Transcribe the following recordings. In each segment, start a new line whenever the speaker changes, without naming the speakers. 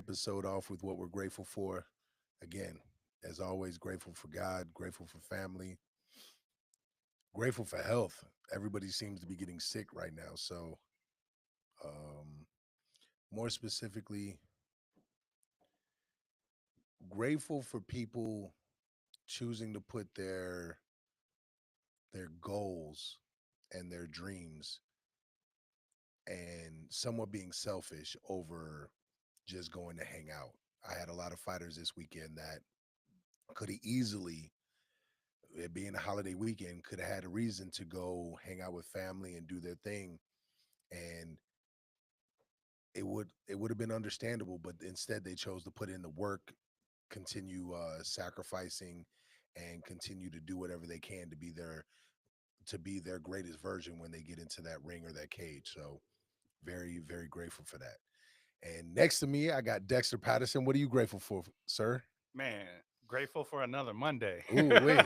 episode off with what we're grateful for. Again, as always, grateful for God, grateful for family, grateful for health. Everybody seems to be getting sick right now. So, um, more specifically, grateful for people choosing to put their goals and their dreams and somewhat being selfish over just going to hang out. I had a lot of fighters this weekend that could have easily, it being a holiday weekend, could have had a reason to go hang out with family and do their thing, and it would have been understandable. But instead, they chose to put in the work, continue sacrificing, and continue to do whatever they can to be their greatest version when they get into that ring or that cage. So very very grateful for that. And next to me, I got Dexter Patterson. What are you grateful for, sir?
Man, grateful for another Monday.
Ooh, wait.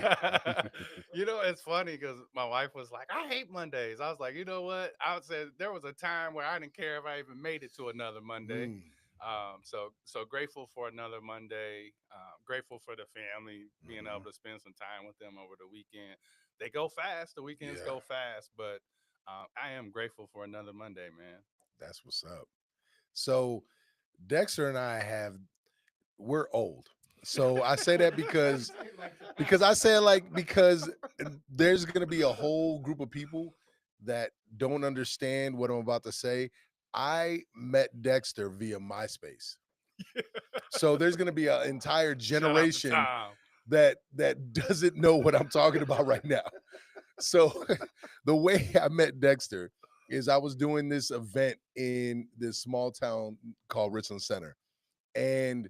It's funny because my wife was like, I hate Mondays. I was like, you know what? I would say there was a time where I didn't care if I even made it to another Monday.
Mm,
So grateful for another Monday. Grateful for the family, being
hmm.
able to spend some time with them over the weekend. They go fast. The weekends
Yeah,
go fast, but I am grateful for another Monday, man.
that's what's up. So Dexter and I have we're old. So I say that because I say it like because there's gonna be a whole group of people that don't understand what I'm about to say. I met Dexter via MySpace. So there's gonna be an entire
Shout out to
generation
Tom.
that doesn't know what I'm talking about right now. So the way I met Dexter is I was doing this event in this small town called Richland Center, and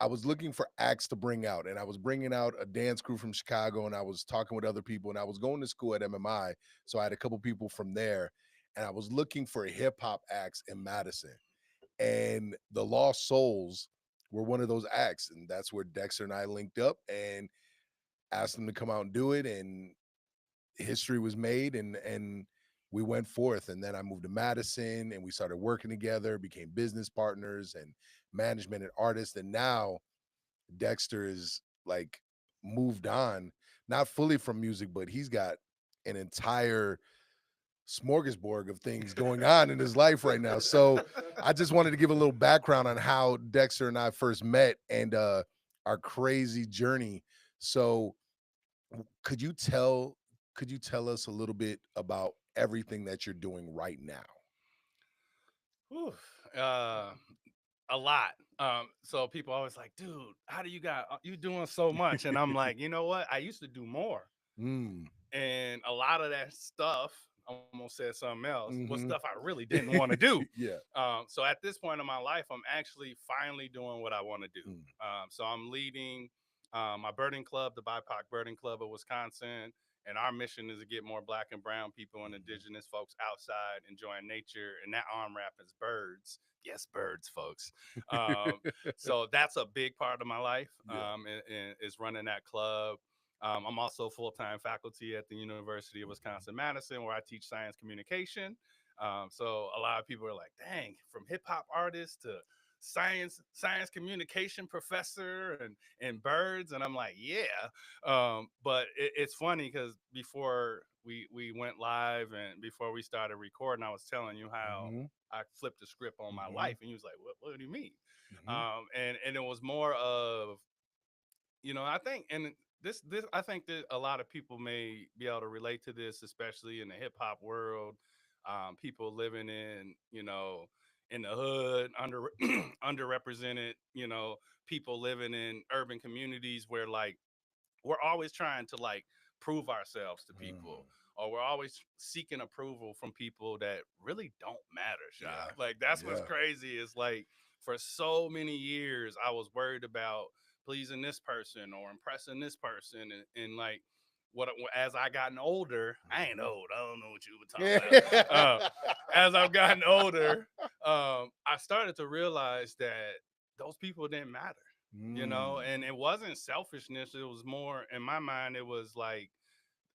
I was looking for acts to bring out, and I was bringing out a dance crew from Chicago, and I was talking with other people, and I was going to school at MMI, so I had a couple people from there, and I was looking for hip hop acts in Madison, and the Lost Souls were one of those acts, and that's where Dexter and I linked up and asked them to come out and do it, and history was made, and we went forth. And then I moved to Madison, and we started working together, became business partners and management and artists, and now Dexter is like moved on, not fully from music, but he's got an entire smorgasbord of things going on in his life right now. So I just wanted to give a little background on how Dexter and I first met and our crazy journey. So could you tell could you tell us a little bit about everything that you're doing right now?
Whew. Uh, a lot. So people always like, dude, how do you doing so much? And I'm like, you know what? I used to do more,
Mm.
and a lot of that stuff, I almost said something else, was stuff
Hmm.
I really didn't want to do.
Yeah.
So at this point in my life, I'm actually finally doing what I want to do.
Mm.
So I'm leading my birding club, the BIPOC Birding Club of Wisconsin. And our mission is to get more black and brown people and
Mhm.
indigenous folks outside enjoying nature. And that arm wrap is birds. Yes, birds, folks. Um, so that's a big part of my life,
Yeah.
and is running that club. I'm also full time faculty at the University of Wisconsin Madison, where I teach science communication. So a lot of people are like, "Dang, from hip hop artist to science communication professor and birds," and I'm like, "Yeah." But it's funny because before we went live and before we started recording, I was telling you how
Hmm.
I flipped the script on my
Hmm.
life, and he was like, What do you mean?"
Hmm.
And it was more of, I think, and this I think that a lot of people may be able to relate to this, especially in the hip hop world. People living in the hood, underrepresented, people living in urban communities where, like, we're always trying to, like, prove ourselves to people, or we're always seeking approval from people that really don't matter, Sha.
Yeah.
Like, that's what's
Yeah.
crazy is, like, for so many years I was worried about pleasing this person or impressing this person, and like, as I gotten older, I ain't old, I don't know what you were talking about. As I've gotten older, I started to realize that those people didn't matter,
Mm.
and it wasn't selfishness. It was more, in my mind, it was like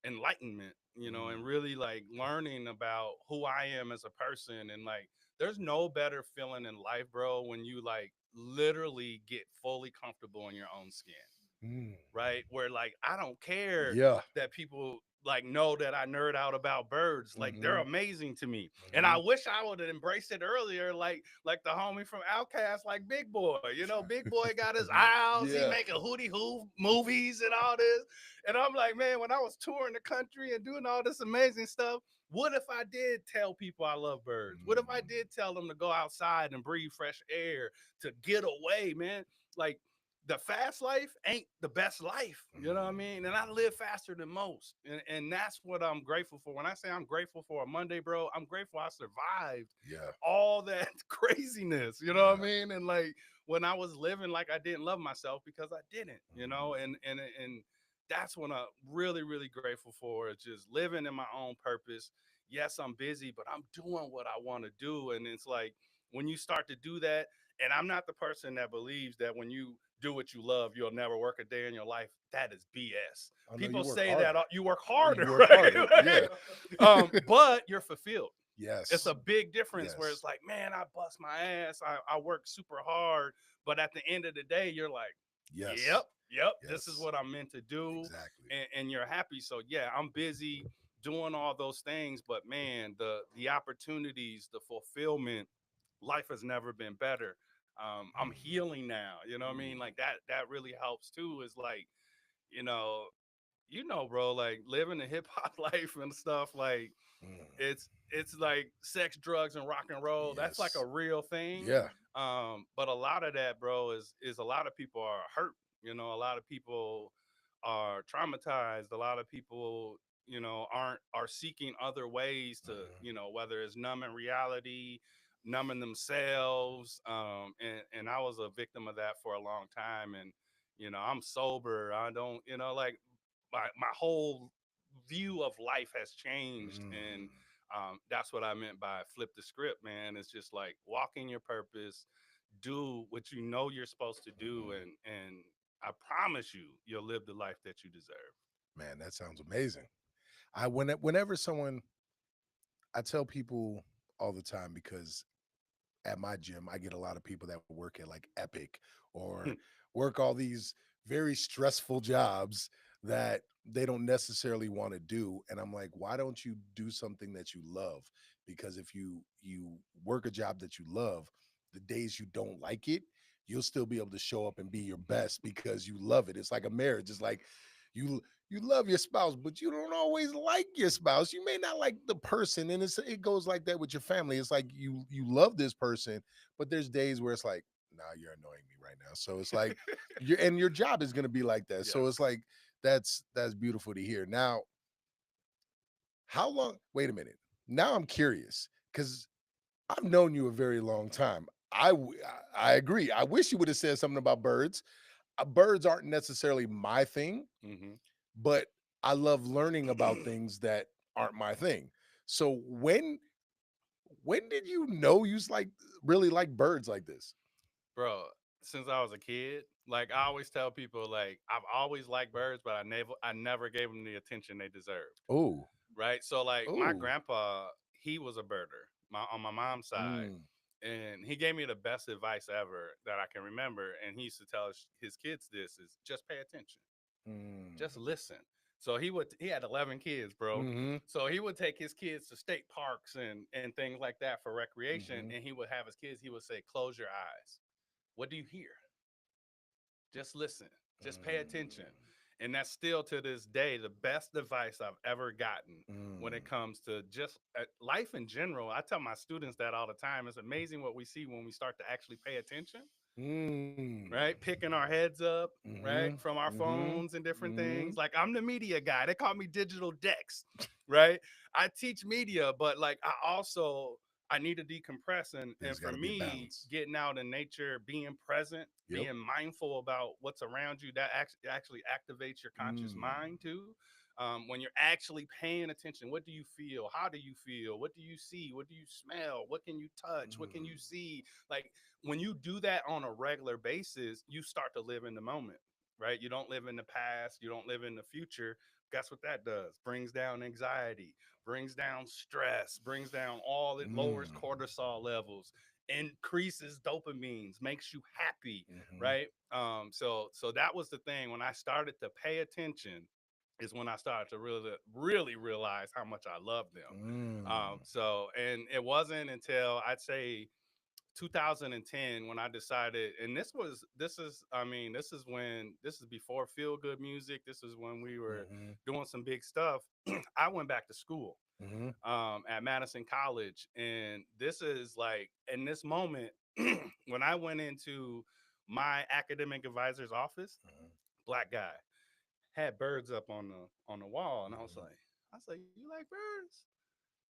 enlightenment, and
Mm.
really, like, learning about who I am as a person. And, like, there's no better feeling in life, bro, when you, like, literally get fully comfortable in your own skin,
Mm.
right? Where like I don't care
Yeah.
that people like know that I nerd out about birds. Like they're
Mm-hmm.
amazing to me. And
Mm-hmm.
I wish I would have embraced it earlier, like the homie from Outcast, like Big Boy. You know, Big Boy got his owls, he
Yeah.
making hootie hoo movies and all this. And I'm like, man, when I was touring the country and doing all this amazing stuff, what if I did tell people I love birds? What if I
Mm.
did tell them to go outside and breathe fresh air, to get away, man? Like the fast life ain't the best life. You know what I
Mm.
mean? And I live faster than most. And that's what I'm grateful for. When I say I'm grateful for a Monday, bro, I'm grateful I survived
Yeah.
all that craziness. You know what I
Yeah.
mean? And like when I was living like I didn't love myself because I didn't, you know,
Mm.
and that's what I'm really, really grateful for. Is just living in my own purpose. Yes, I'm busy, but I'm doing what I want to do. And it's like when you start to do that, and I'm not the person that believes that when you do what you love, you'll never work a day in your life. That is BS.
I know you
People
work
say that
harder.
you work
You
harder,
work
right?
harder. Yeah.
But you're fulfilled. It's
Yes.
a big difference where
Yes.
it's like, man, I bust my ass. I work super hard. But at the end of the day, you're like,
Yes.
yep, this is
Yes.
what I'm meant to do.
Exactly.
And you're happy. So yeah, I'm busy doing all those things. But man, the opportunities, the fulfillment, life has never been better. I'm
Mm.
healing now. You know what I mean?
Mm.
Like that really helps too. Is like, you know, bro, like living a hip hop life and stuff, like
Mm.
it's like sex, drugs, and rock and roll. That's like
Yes.
a real thing.
Yeah.
But a lot of that, bro, is a lot of people are hurt. You know, a lot of people are traumatized. A lot of people, are seeking other ways to,
Mhm.
whether it's numbing reality, numbing themselves. And I was a victim of that for a long time. And I'm sober. I don't, like my whole view of life has changed. And
Mm.
that's what I meant by flip the script, man. It's just like walk in your purpose, do what you know you're supposed to do,
Mm.
and I promise you, you'll live the life that you deserve.
Man, that sounds amazing. Whenever someone, I tell people all the time because at my gym, I get a lot of people that work at like Epic or work all these very stressful jobs that they don't necessarily want to do. And I'm like, why don't you do something that you love? Because if you work a job that you love, the days you don't like it, you'll still be able to show up and be your best because you love it. It's like a marriage. It's like you love your spouse, but you don't always like your spouse. You may not like the person, and it goes like that with your family. It's like you love this person, but there's days where it's like, nah, you're annoying me right now. So it's like your job is gonna be like that. So it's
Yes.
like that's beautiful to hear. Now, how long? Wait a minute. Now I'm curious because I've known you a very long time. I agree. I wish you would have said something about birds. Birds aren't necessarily my thing,
Hmm.
but I love learning about things that aren't my thing. So when did you know you like really like birds like this?
Bro, since I was a kid, like I always tell people, like I've always liked birds, but I never gave them the attention they deserved.
Oh,
Right. So like my
oh,
grandpa, he was a birder, on my mom's side.
mm,
And he gave me the best advice ever that I can remember. And he used to tell his kids this is just pay attention.
mm,
Just listen. So he had 11 kids, bro.
mm-hmm,
So he would take his kids to state parks and things like that for recreation.
mm-hmm,
And he would have his kids, he would say, close your eyes. What do you hear? Just listen. Just pay attention. And that's still to this day the best advice I've ever gotten when it
mm,
comes to just life in general. I tell my students that all the time. It's amazing what we see when we start to actually pay attention,
mm,
right? Picking our heads up, right?
mm-hmm,
From our
mm-hmm,
phones and different
mm-hmm.
things. Like I'm the media guy. They call me Digital Dex, right? I teach media, but like I need to decompress and
There's got
for
to be a
me,
balance.
getting out in nature, being present,
Yep.
being mindful about what's around you, that actually activates your conscious
Mm,
mind too. When you're actually paying attention, what do you feel? How do you feel? What do you see? What do you smell? What can you touch? What can
mm,
you see? Like when you do that on a regular basis, you start to live in the moment, right? You don't live in the past, you don't live in the future. Guess what that does? Brings down anxiety, brings down stress, brings down all it lowers
mm.
cortisol levels. increases dopamines, makes you happy,
Mm-hmm.
right? So that was the thing. When I started to pay attention, is when I started to really realize how much I love them.
Mm.
And it wasn't until I'd say 2010 when I decided, and this is when this is before feel good music. This is when we were
Mm-hmm.
doing some big stuff. I went back to school
Mm-hmm.
at Madison College, and this is like in this moment when I went into my academic advisor's office, black guy had birds up on the wall, and
Mm-hmm.
I was like, you like birds?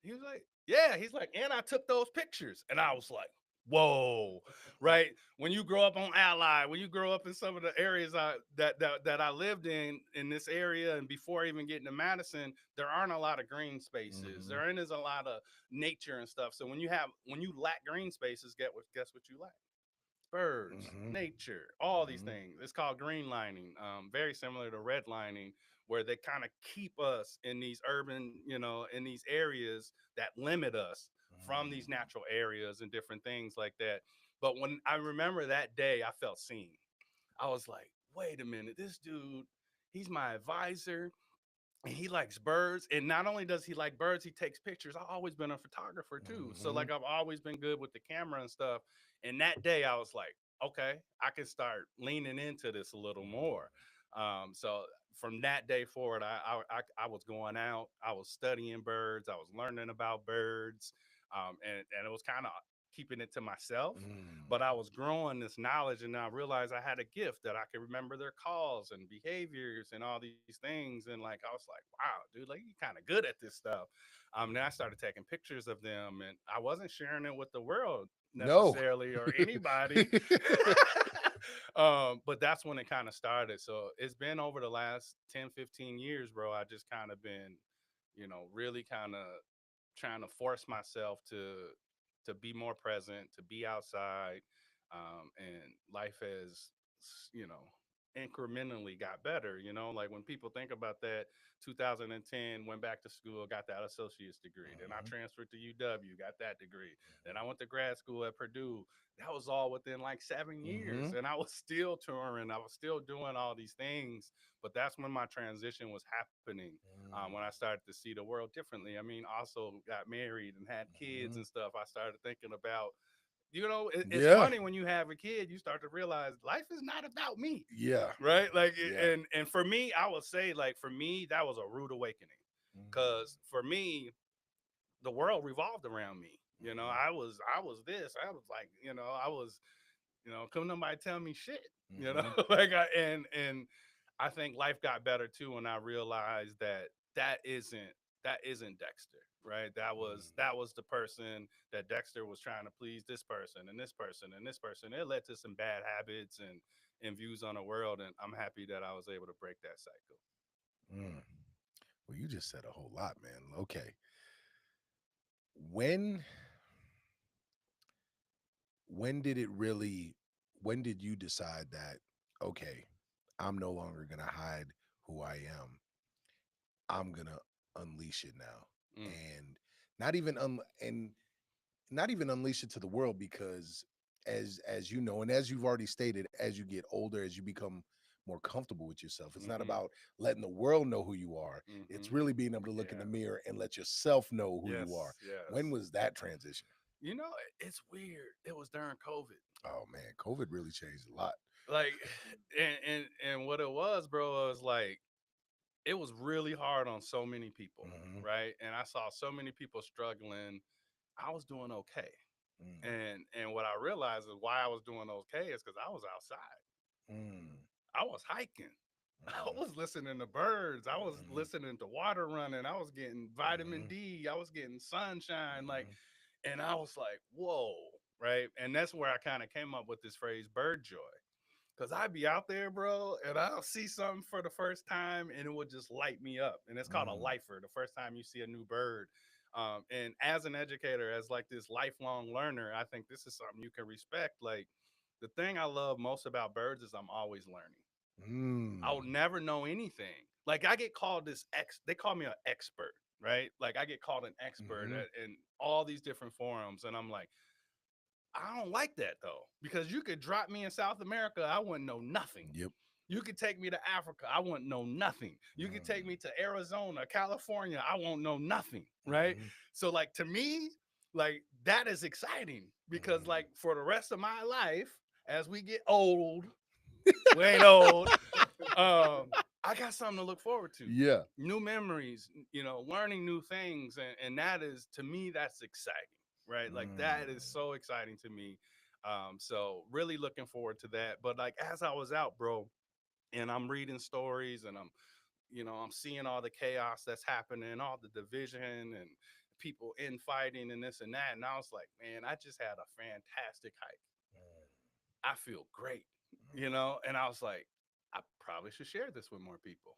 He was like, yeah. He's like, and I took those pictures. And I was like, whoa, right? When you grow up on Ally, when you grow up in some of the areas that I lived in this area, and before even getting to Madison, there aren't a lot of green spaces.
Mm-hmm.
There is a lot of nature and stuff. So when you lack green spaces, guess what you lack? Birds,
Mm-hmm.
nature, all these
Mm-hmm.
things. It's called green lining, very similar to red lining, where they kind of keep us in these urban, in these areas that limit us from these natural areas and different things like that. But when I remember that day, I felt seen. I was like, wait a minute, this dude, he's my advisor and he likes birds. And not only does he like birds, he takes pictures. I've always been a photographer too. So
Mm-hmm.
like I've always been good with the camera and stuff. And that day I was like, okay, I can start leaning into this a little more. So from that day forward, I was going out, I was studying birds, I was learning about birds, and it was kind of keeping it to myself,
Mm-hmm.
but I was growing this knowledge, and I realized I had a gift that I could remember their calls and behaviors and all these things. And like I was like, wow, dude, like you're kind of good at this stuff. Then I started taking pictures of them, and I wasn't sharing it with the world
No.
necessarily or anybody. But that's when it kind of started. So it's been over the last 10, 15 years, bro. I just kind of been, really kind of trying to force myself to be more present, to be outside, and life has, you know, incrementally got better. Like when people think about that, 2010 went back to school, got that associate's degree. Then I
Mm-hmm.
transferred to UW, got that degree. Then I went to grad school at Purdue. That was all within like 7 years,
Mm-hmm.
and I was still touring. I was still doing all these things, but that's when my transition was happening, when I started to see the world differently. I mean, also got married and had kids
Mm-hmm.
and stuff. I started thinking about, it's
Yeah.
funny when you have a kid, you start to realize life is not about me,
Yeah.
right? Like,
Yeah.
and for me, I would say, like, for me, that was a rude awakening, because for me, the world revolved around me.
Mm-hmm.
I was this. I was like, I was, come nobody tell me shit.
Mm-hmm.
Like and I think life got better too when I realized that that isn't that isn't Dexter, right? That was the person that Dexter was trying to please, this person and this person and this person. It led to some bad habits and views on the world, and I'm happy that I was able to break that cycle.
Mm. Well, you just said a whole lot, man. Okay. When when did it really when did you decide that, okay, I'm no longer gonna hide who I am. I'm gonna unleash it now.
Mm,
And not even and not even unleash it to the world, because as you know, and as you've already stated, as you get older, as you become more comfortable with yourself, it's not
mm-hmm,
about letting the world know who you are. It's
mm-hmm.
really being able to look in the
Yeah.
mirror and let yourself know who you are.
Yes.
When
Yes.
was that transition?
It's weird. It was during COVID.
Oh man, COVID really changed a lot.
Like, and what it was, bro, was like it was really hard on so many people,
Hmm.
right? And I saw so many people struggling. I was doing okay. And what I realized is why I was doing okay is because I was outside.
Mm-hmm.
I was hiking. I
Hmm.
was listening to birds. I was
Hmm.
listening to water running. I was getting vitamin
Hmm.
D. I was getting sunshine. Like,
Hmm.
and I was like, whoa, right? And that's where I kind of came up with this phrase, bird joy. Cause I'd be out there, bro, and I'll see something for the first time, and it would just light me up. And it's called a
Mm.
lifer. The first time you see a new bird, and as an educator, as like this lifelong learner, I think this is something you can respect. Like the thing I love most about birds is I'm always learning.
Mm.
I'll never know anything. Like I get called they call me an expert, right? Like I get called an expert
Hmm.
in all these different forums, and I'm like, I don't like that though, because you could drop me in South America, I wouldn't know nothing.
Yep.
You could take me to Africa, I wouldn't know nothing. You could take me to Arizona, California, I won't know nothing, right?
Mm-hmm.
So like to me, like that is exciting because like for the rest of my life, as we get old, we ain't old. I got something to look forward to.
Yeah.
New memories, learning new things, and that is to me that's exciting, right? Like that is so exciting to me. So really looking forward to that. But like as I was out, bro, and I'm reading stories and I'm seeing all the chaos that's happening, all the division and people infighting and this and that. And I was like, man, I just had a fantastic hike. I feel great, and I was like, I probably should share this with more people.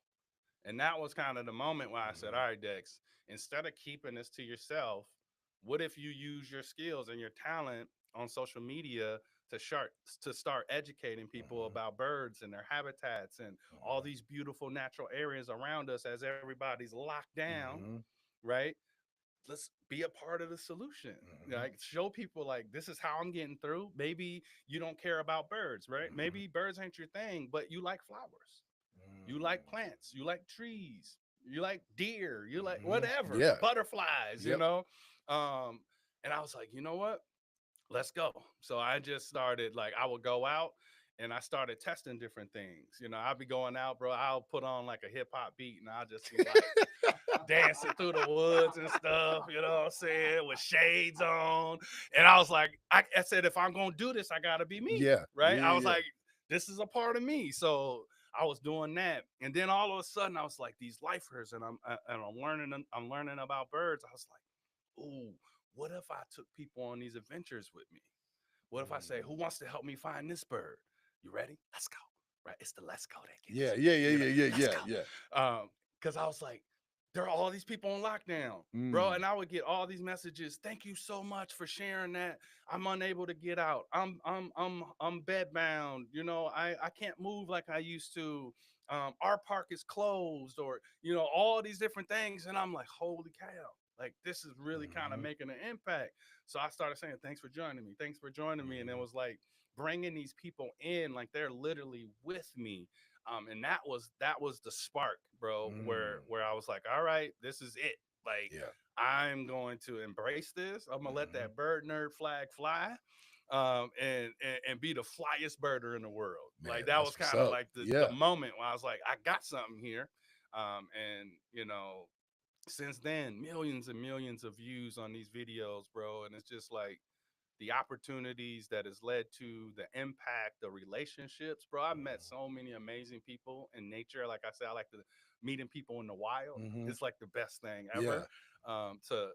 And that was kind of the moment where I said, all right, Dex, instead of keeping this to yourself, what if you use your skills and your talent on social media to start educating people about birds and their habitats and all these beautiful natural areas around us as everybody's locked down,
Mm-hmm.
right? Let's be a part of the solution.
Mm-hmm.
Like show people like this is how I'm getting through. Maybe you don't care about birds, right? Maybe birds ain't your thing, but you like flowers. You like plants, you like trees, you like deer, you like
Mm-hmm.
whatever,
Yeah.
butterflies,
Yep.
Um, and I was like, you know what? Let's go. So I just started like I would go out and I started testing different things. I'll be going out, bro. I'll put on like a hip hop beat and I'll just be like dancing through the woods and stuff, you know what I'm saying, with shades on. And I was like, I said, if I'm gonna do this, I gotta be me,
Yeah.
right?
Yeah.
I was
Yeah.
like, this is a part of me. So I was doing that, and then all of a sudden, I was like, these lifers, and I'm learning about birds. I was like, ooh, what if I took people on these adventures with me? What if I say, who wants to help me find this bird? You ready? Let's go. Right? It's the let's go that gets
Yeah.
you.
Yeah. Yeah.
You know,
Yeah. Yeah.
let's
Yeah.
go.
Yeah.
Because I was like, there are all these people on lockdown, bro.
Mm.
And I would get all these messages. Thank you so much for sharing that. I'm unable to get out. I'm bedbound. I can't move like I used to. Our park is closed, or all these different things. And I'm like, holy cow. Like this is really kind of
Mm-hmm.
making an impact. So I started saying, thanks for joining me. Thanks for joining me. And it was like bringing these people in, like they're literally with me. And that was the spark, bro, where
Mm.
where I was like, all right, this is it. Like
Yeah.
I'm going to embrace this. I'm gonna let
Mm-hmm.
that bird nerd flag fly, and be the flyest birder in the world.
Man,
Like that
that's
was
what's
kind of
up.
like the
Yeah.
moment where I was like, I got something here. And since then, millions and millions of views on these videos, bro. And it's just like the opportunities that has led to the impact, the relationships, bro. I've met so many amazing people in nature. Like I said, I like to meeting people in the wild.
Mm-hmm.
It's like the best thing
Yeah.
ever. To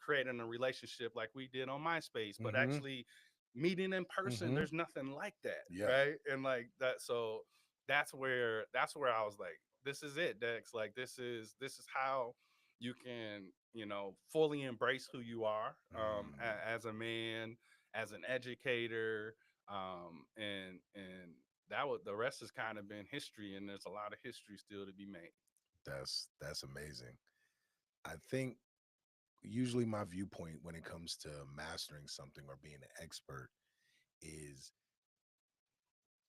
creating a relationship like we did on MySpace, but
Mm-hmm.
actually meeting in person,
Mm-hmm.
there's nothing like that,
Yeah.
right? And like that, so that's where I was like, this is it, Dex. Like this is how you can fully embrace who you are, as a man, as an educator, and that was the rest has kind of been history, and there's a lot of history still to be made.
That's amazing. I think usually my viewpoint when it comes to mastering something or being an expert is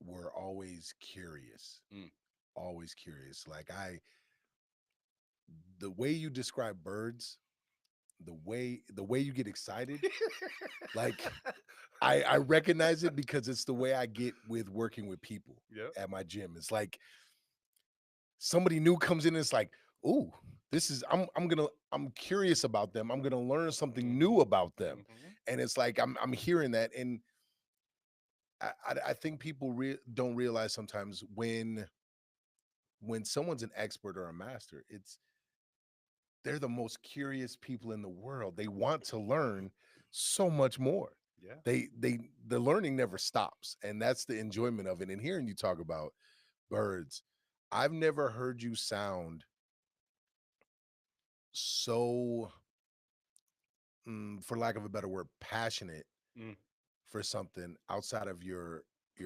we're always curious.
Mm.
Always curious. Like the way you describe birds, the way you get excited, like I recognize it because it's the way I get with working with people
Yep.
at my gym. It's like somebody new comes in and it's like, ooh, this is I'm curious about them. I'm gonna learn something
Hmm.
new about them.
Hmm.
And it's like I'm hearing that. And I think people don't realize sometimes when someone's an expert or a master, they're the most curious people in the world. They want to learn so much more.
Yeah.
The learning never stops, and that's the enjoyment of it. And hearing you talk about birds, I've never heard you sound so, for lack of a better word, passionate
Mm.
for something outside of your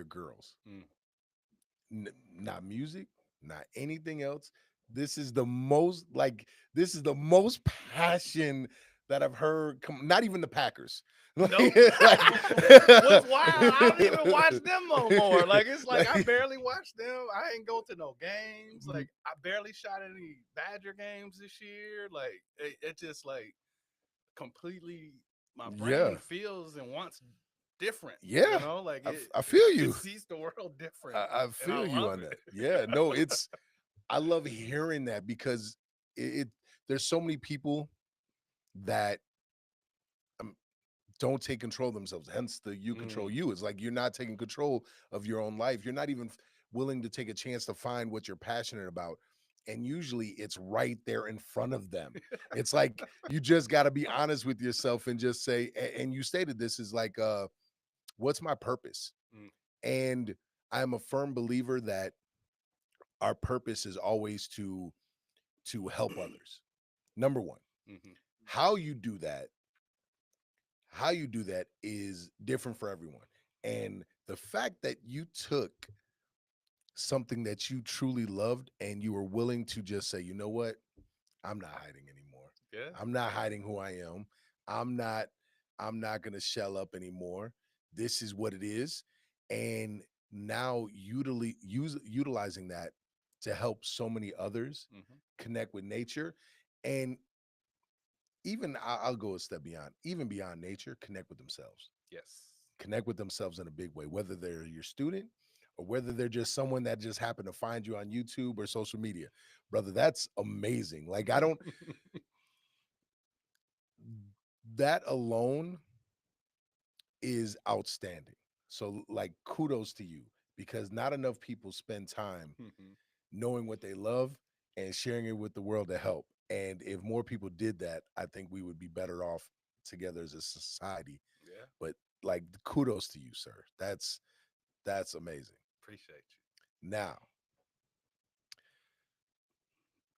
girls.
Mm.
Not music, not anything else. This is the most passion that I've heard. Not even the Packers. Like,
Nope. What's wild? I don't even watch them no more. Like it's like I
like,
barely watch them. I ain't go to no games.
mhm.
Like I barely shot any Badger games this year. Like it just like completely my brain
Yeah,
feels and wants different. You
yeah.
know, like
I feel
it
you.
sees the world different,
I
and I
feel you
love
on
it.
that. Yeah, no, it's I love hearing that because it there's so many people that um, don't take control of themselves. Hence the you control
Mm.
you. It's like you're not taking control of your own life. You're not even willing to take a chance to find what you're passionate about. And usually it's right there in front of them. It's like you just got to be honest with yourself and just say, and you stated this is like, what's my purpose?
Mm.
And I'm a firm believer that our purpose is always to help others. Number one,
Mhm.
how you do that how you do that is different for everyone. And the fact that you took something that you truly loved and you were willing to just say, you know what, I'm not hiding anymore.
Yeah.
I'm not hiding who I am. I'm not I'm not going to shell up anymore. This is what it is. And now utilizing that to help so many others
Mhm.
connect with nature. And even I'll go a step beyond, even beyond nature, connect with themselves.
Yes.
Connect with themselves in a big way, whether they're your student or whether they're just someone that just happened to find you on YouTube or social media. Brother, that's amazing. Like, I don't, that alone is outstanding. So, like, kudos to you because not enough people spend time
Mhm.
knowing what they love and sharing it with the world to help. And if more people did that, I think we would be better off together as a society.
Yeah.
But like, kudos to you, sir. That's amazing.
Appreciate you.
Now,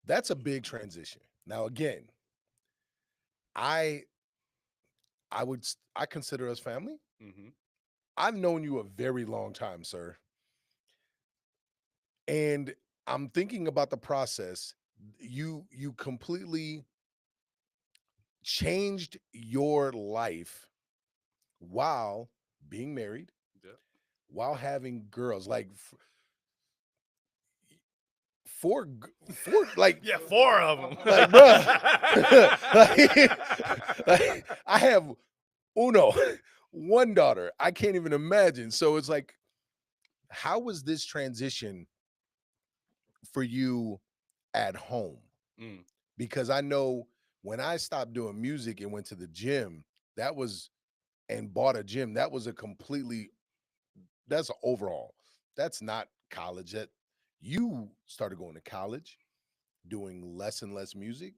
that's a big transition. Now, again, I I consider us family.
Mhm.
I've known you a very long time, sir. And I'm thinking about the process. You completely changed your life while being married,
Yeah.
while having girls, like four,
Yeah, four of them.
like, bruh, like, I have uno, one daughter. I can't even imagine. So it's like, how was this transition for you at home?
Mm.
Because I know when I stopped doing music and went to the gym, that was and bought a gym, that was a completely that's an overall. That's not college. That you started going to college, doing less and less music,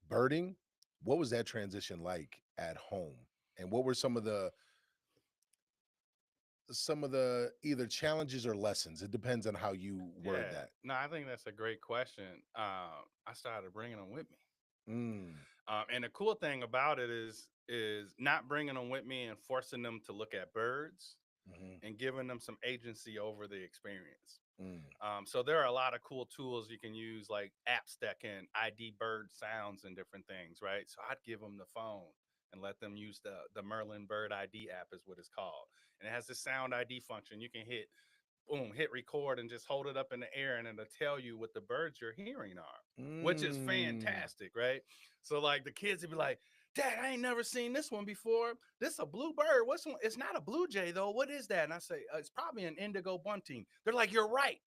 birding. What was that transition like at home? And what were some of the either challenges or lessons? It depends on how you word
Yeah.
that.
No, I think that's a great question. I started bringing them with me.
Mm,
And the cool thing about it is not bringing them with me and forcing them to look at birds
mhm,
and giving them some agency over the experience.
mm,
So there are a lot of cool tools you can use, like apps that can ID bird sounds and different things, right? So I'd give them the phone and let them use the Merlin Bird ID app is what it's called, and it has this sound ID function. You can hit boom, hit record and just hold it up in the air and it'll tell you what the birds you're hearing are, which is
mm,
fantastic, right? So like the kids would be like, Dad, I ain't never seen this one before. This a blue bird. What's one? It's not a blue jay though. What is that? And I say, it's probably an indigo bunting. They're like, you're right.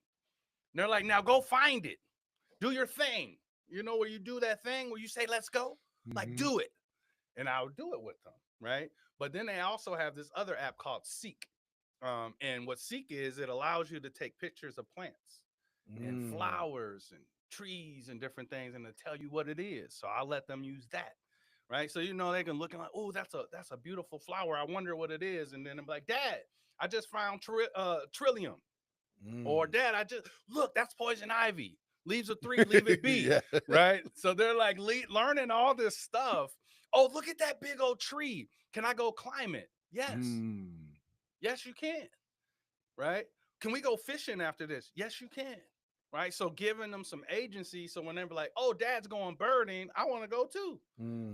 And they're like, now go find it. Do your thing. You know where you do that thing where you say, let's go? Like,
mhm,
do it. And I would do it with them, right? But then they also have this other app called Seek. And what Seek is, it allows you to take pictures of plants and
mm,
flowers and trees and different things and to tell you what it is. So I'll let them use that. Right. So you know they can look and like, oh, that's a beautiful flower. I wonder what it is. And then I'm like, Dad, I just found trillium. Or
mm.
Dad, I just look, that's poison ivy. Leaves a three, leave it be.
Yeah.
Right. So they're like learning all this stuff. Oh, look at that big old tree. Can I go climb it? Yes.
Mm.
Yes, you can. Right. Can we go fishing after this? Yes, you can. right? So giving them some agency. So when they're like, oh, dad's going birding, I want to go too.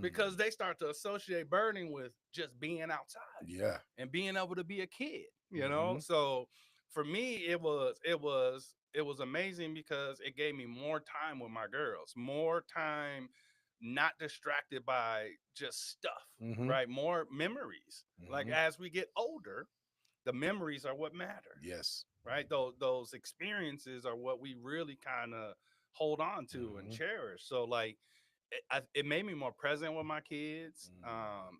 Because
Mm.
they start to associate birding with just being outside
Yeah.
and being able to be a kid, you know?
Hmm.
So for me, it was amazing because it gave me more time with my girls, more time not distracted by just stuff,
Hmm.
right? More memories. Like
Hmm.
as we get older, the memories are what matter,
Yes.
right? Those experiences are what we really kind of hold on to and
Hmm.
cherish. So like it made me more present with my kids.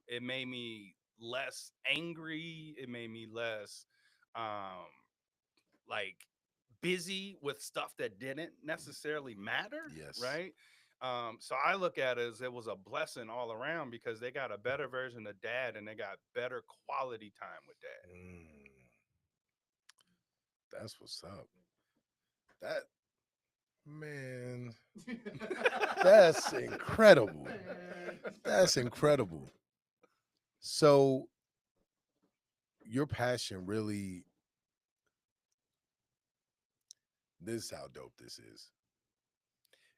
It made me less angry. It made me less um, like busy with stuff that didn't necessarily matter,
Yes.
right? So I look at it as it was a blessing all around because they got a better version of dad and they got better quality time with dad.
Mm. That's what's up. That man, that's incredible. That's incredible. So your passion really, this is how dope this is.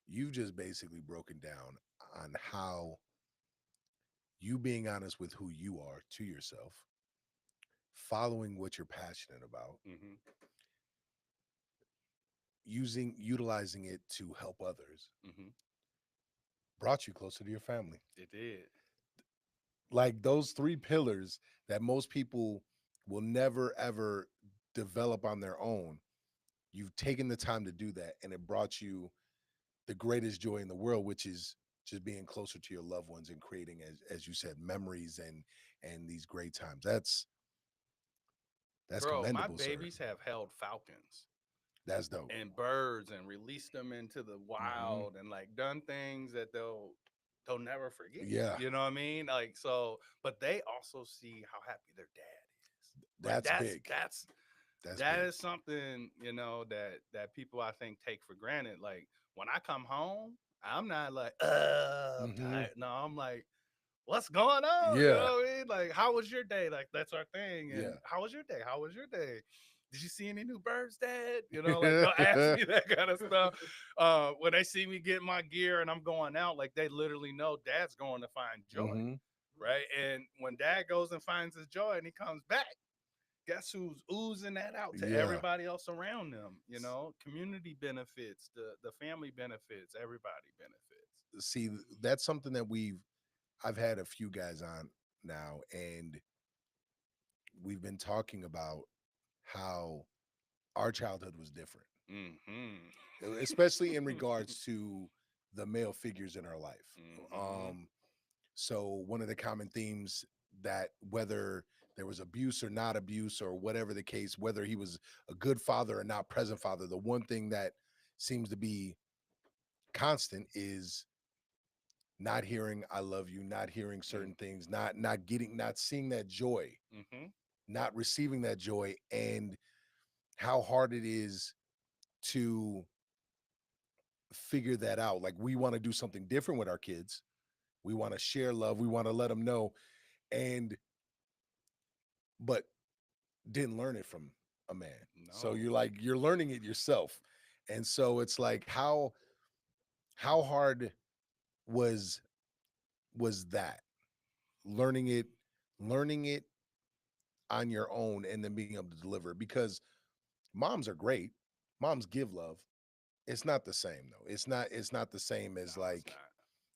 You've just basically broken down on how you being honest with who you are to yourself, following what you're passionate about,
Hmm.
utilizing it to help others,
Hmm.
brought you closer to your family.
It did.
Like those three pillars that most people will never ever develop on their own. You've taken the time to do that, and it brought you the greatest joy in the world, which is just being closer to your loved ones and creating, as you said, memories and these great times. That's
Bro, my
commendable, sir.
babies have held falcons
That's dope.
and birds and released them into the
Hmm.
wild and like done things that they'll never forget.
Yeah,
You know what I mean? Like so, but they also see how happy their dad is. Right?
that's big. That's
That
big.
is something, that people I think take for granted. Like when I come home, I'm not like, I'm
Hmm.
tired. No, I'm like, what's going on? You
Yeah,
know what I mean? Like, how was your day? Like, that's our thing. And
yeah.
how was your day? How was your day? Did you see any new birds, Dad? Like they'll ask me that kind of stuff. When they see me get my gear and I'm going out, like they literally know Dad's going to find joy,
Hmm.
right? And when Dad goes and finds his joy and he comes back, guess who's oozing that out to
Yeah.
everybody else around them? Community benefits, the family benefits, everybody benefits.
See, that's something that I've had a few guys on now, and we've been talking about how our childhood was different,
Mm-hmm.
especially in regards to the male figures in our life.
Mm-hmm.
Um, so one of the common themes, that whether there was abuse or not abuse or whatever the case, whether he was a good father or not present father, the one thing that seems to be constant is not hearing "I love you," not hearing certain things, not seeing that joy,
Mm-hmm.
not receiving that joy, and how hard it is to figure that out. Like we want to do something different with our kids. We want to share love. We want to let them know, and but didn't learn it from a man. So
No.
you're learning it yourself, and so it's like how hard was that learning it, learning it on your own, and then being able to deliver it, because moms are great. Moms give love. It's not the same though. It's not the same
No,
as
it's
like
not.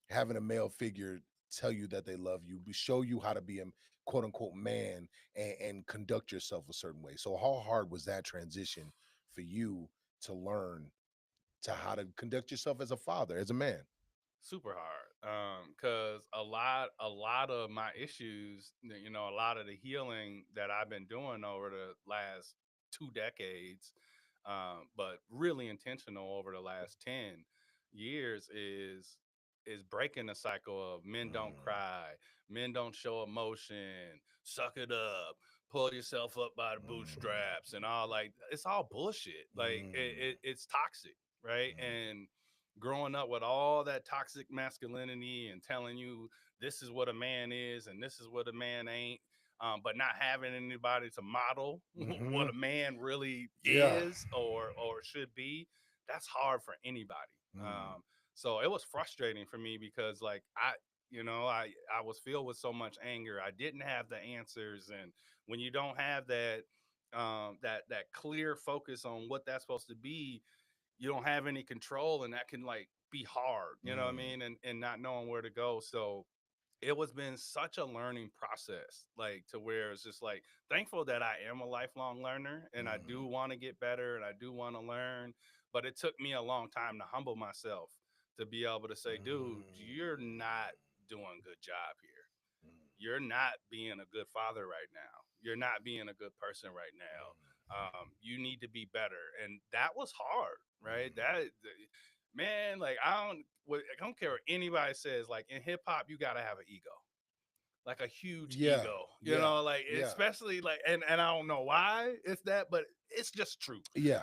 having a male figure tell you that they love you, show you how to be a quote unquote man, and conduct yourself a certain way. So how hard was that transition for you to learn to how to conduct yourself as a father, as a man?
Super hard. Because a lot of my issues, a lot of the healing that I've been doing over the last 2 decades, but really intentional over the last 10 years is breaking the cycle of men don't
Mm,
cry, men don't show emotion, suck it up, pull yourself up by the
mm,
bootstraps, and all like it's all bullshit. Like
mm,
it's toxic, right?
mm,
And growing up with all that toxic masculinity and telling you this is what a man is and this is what a man ain't, but not having anybody to model what
mhm.
a man really
Yeah.
is or should be. that's hard for anybody.
Mm.
So it was frustrating for me because like I was filled with so much anger. I didn't have the answers, and when you don't have that clear focus on what that's supposed to be, you don't have any control, and that can like be hard, you know what I
Mm.
mean? And not knowing where to go. So it was been such a learning process, like to where it's just like thankful that I am a lifelong learner and I
Mm.
do want to get better and I do want to learn. But it took me a long time to humble myself to be able to say, dude, you're not doing a good job here.
Mm.
You're not being a good father right now. You're not being a good person right now. You need to be better. And that was hard, right?
Mm.
That man, like I don't care what anybody says. Like in hip hop, you gotta have an ego, like a huge
Yeah,
ego,
yeah,
like
yeah,
especially like, and I don't know why it's that, but it's just true.
yeah,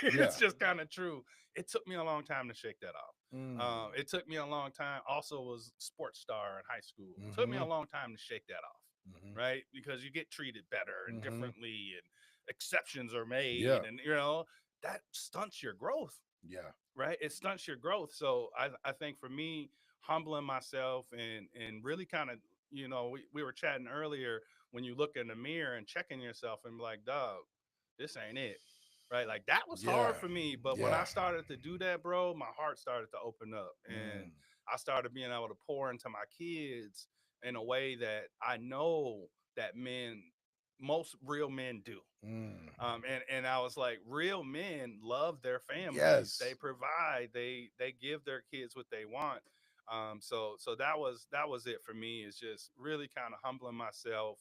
yeah.
It's just kind of true. It took me a long time to shake that off.
Mm.
It took me a long time. Also, was sports star in high school. It took me a
Mm-hmm.
long time to shake that off,
Mm-hmm.
right? Because you get treated better and
Mm-hmm.
differently, and exceptions are
Yeah,
made, and that stunts your growth,
yeah,
right? It stunts your growth. So I think for me, humbling myself and really kind of, we were chatting earlier when you look in the mirror and checking yourself and be like, dog, this ain't it. Right. Like that was
yeah,
hard for me. But when
yeah.
I started to do that, bro, my heart started to open up and
Mm.
I started being able to pour into my kids in a way that I know that most real men do.
Mm.
And I was like, real men love their families. They
Yes.
provide. They give their kids what they want. So that was it for me. Is just really kind of humbling myself,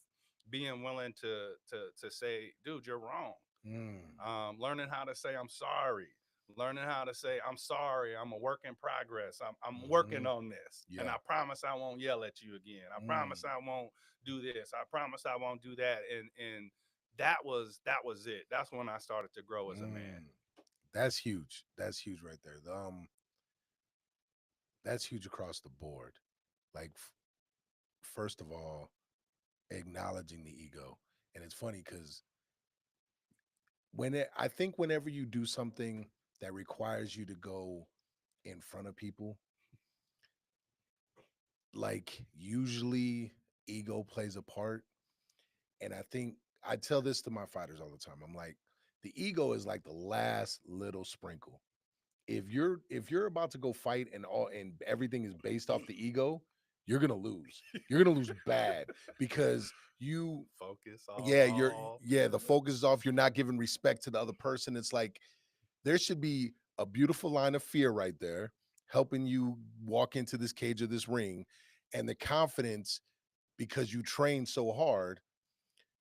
being willing to say, dude, you're wrong.
Mm.
Learning how to say I'm sorry. Learning how to say I'm sorry. I'm a work in progress. I'm
Mm-hmm.
working on this, and
Yeah.
I promise I won't yell at you again. I promise
Mm.
I won't do this. I promise I won't do that. And that was it. That's when I started to grow as a man.
Mm. That's huge. That's huge right there. That's huge across the board. Like, first of all, acknowledging the ego, and it's funny because I think whenever you do something that requires you to go in front of people, like usually ego plays a part. And I think I tell this to my fighters all the time. I'm like, the ego is like the last little sprinkle. If you're about to go fight and everything is based off the ego, you're gonna lose. You're gonna lose bad because you
Focus all
yeah,
off.
the focus is off. You're not giving respect to the other person. It's like there should be a beautiful line of fear right there, helping you walk into this cage or this ring, and the confidence because you train so hard.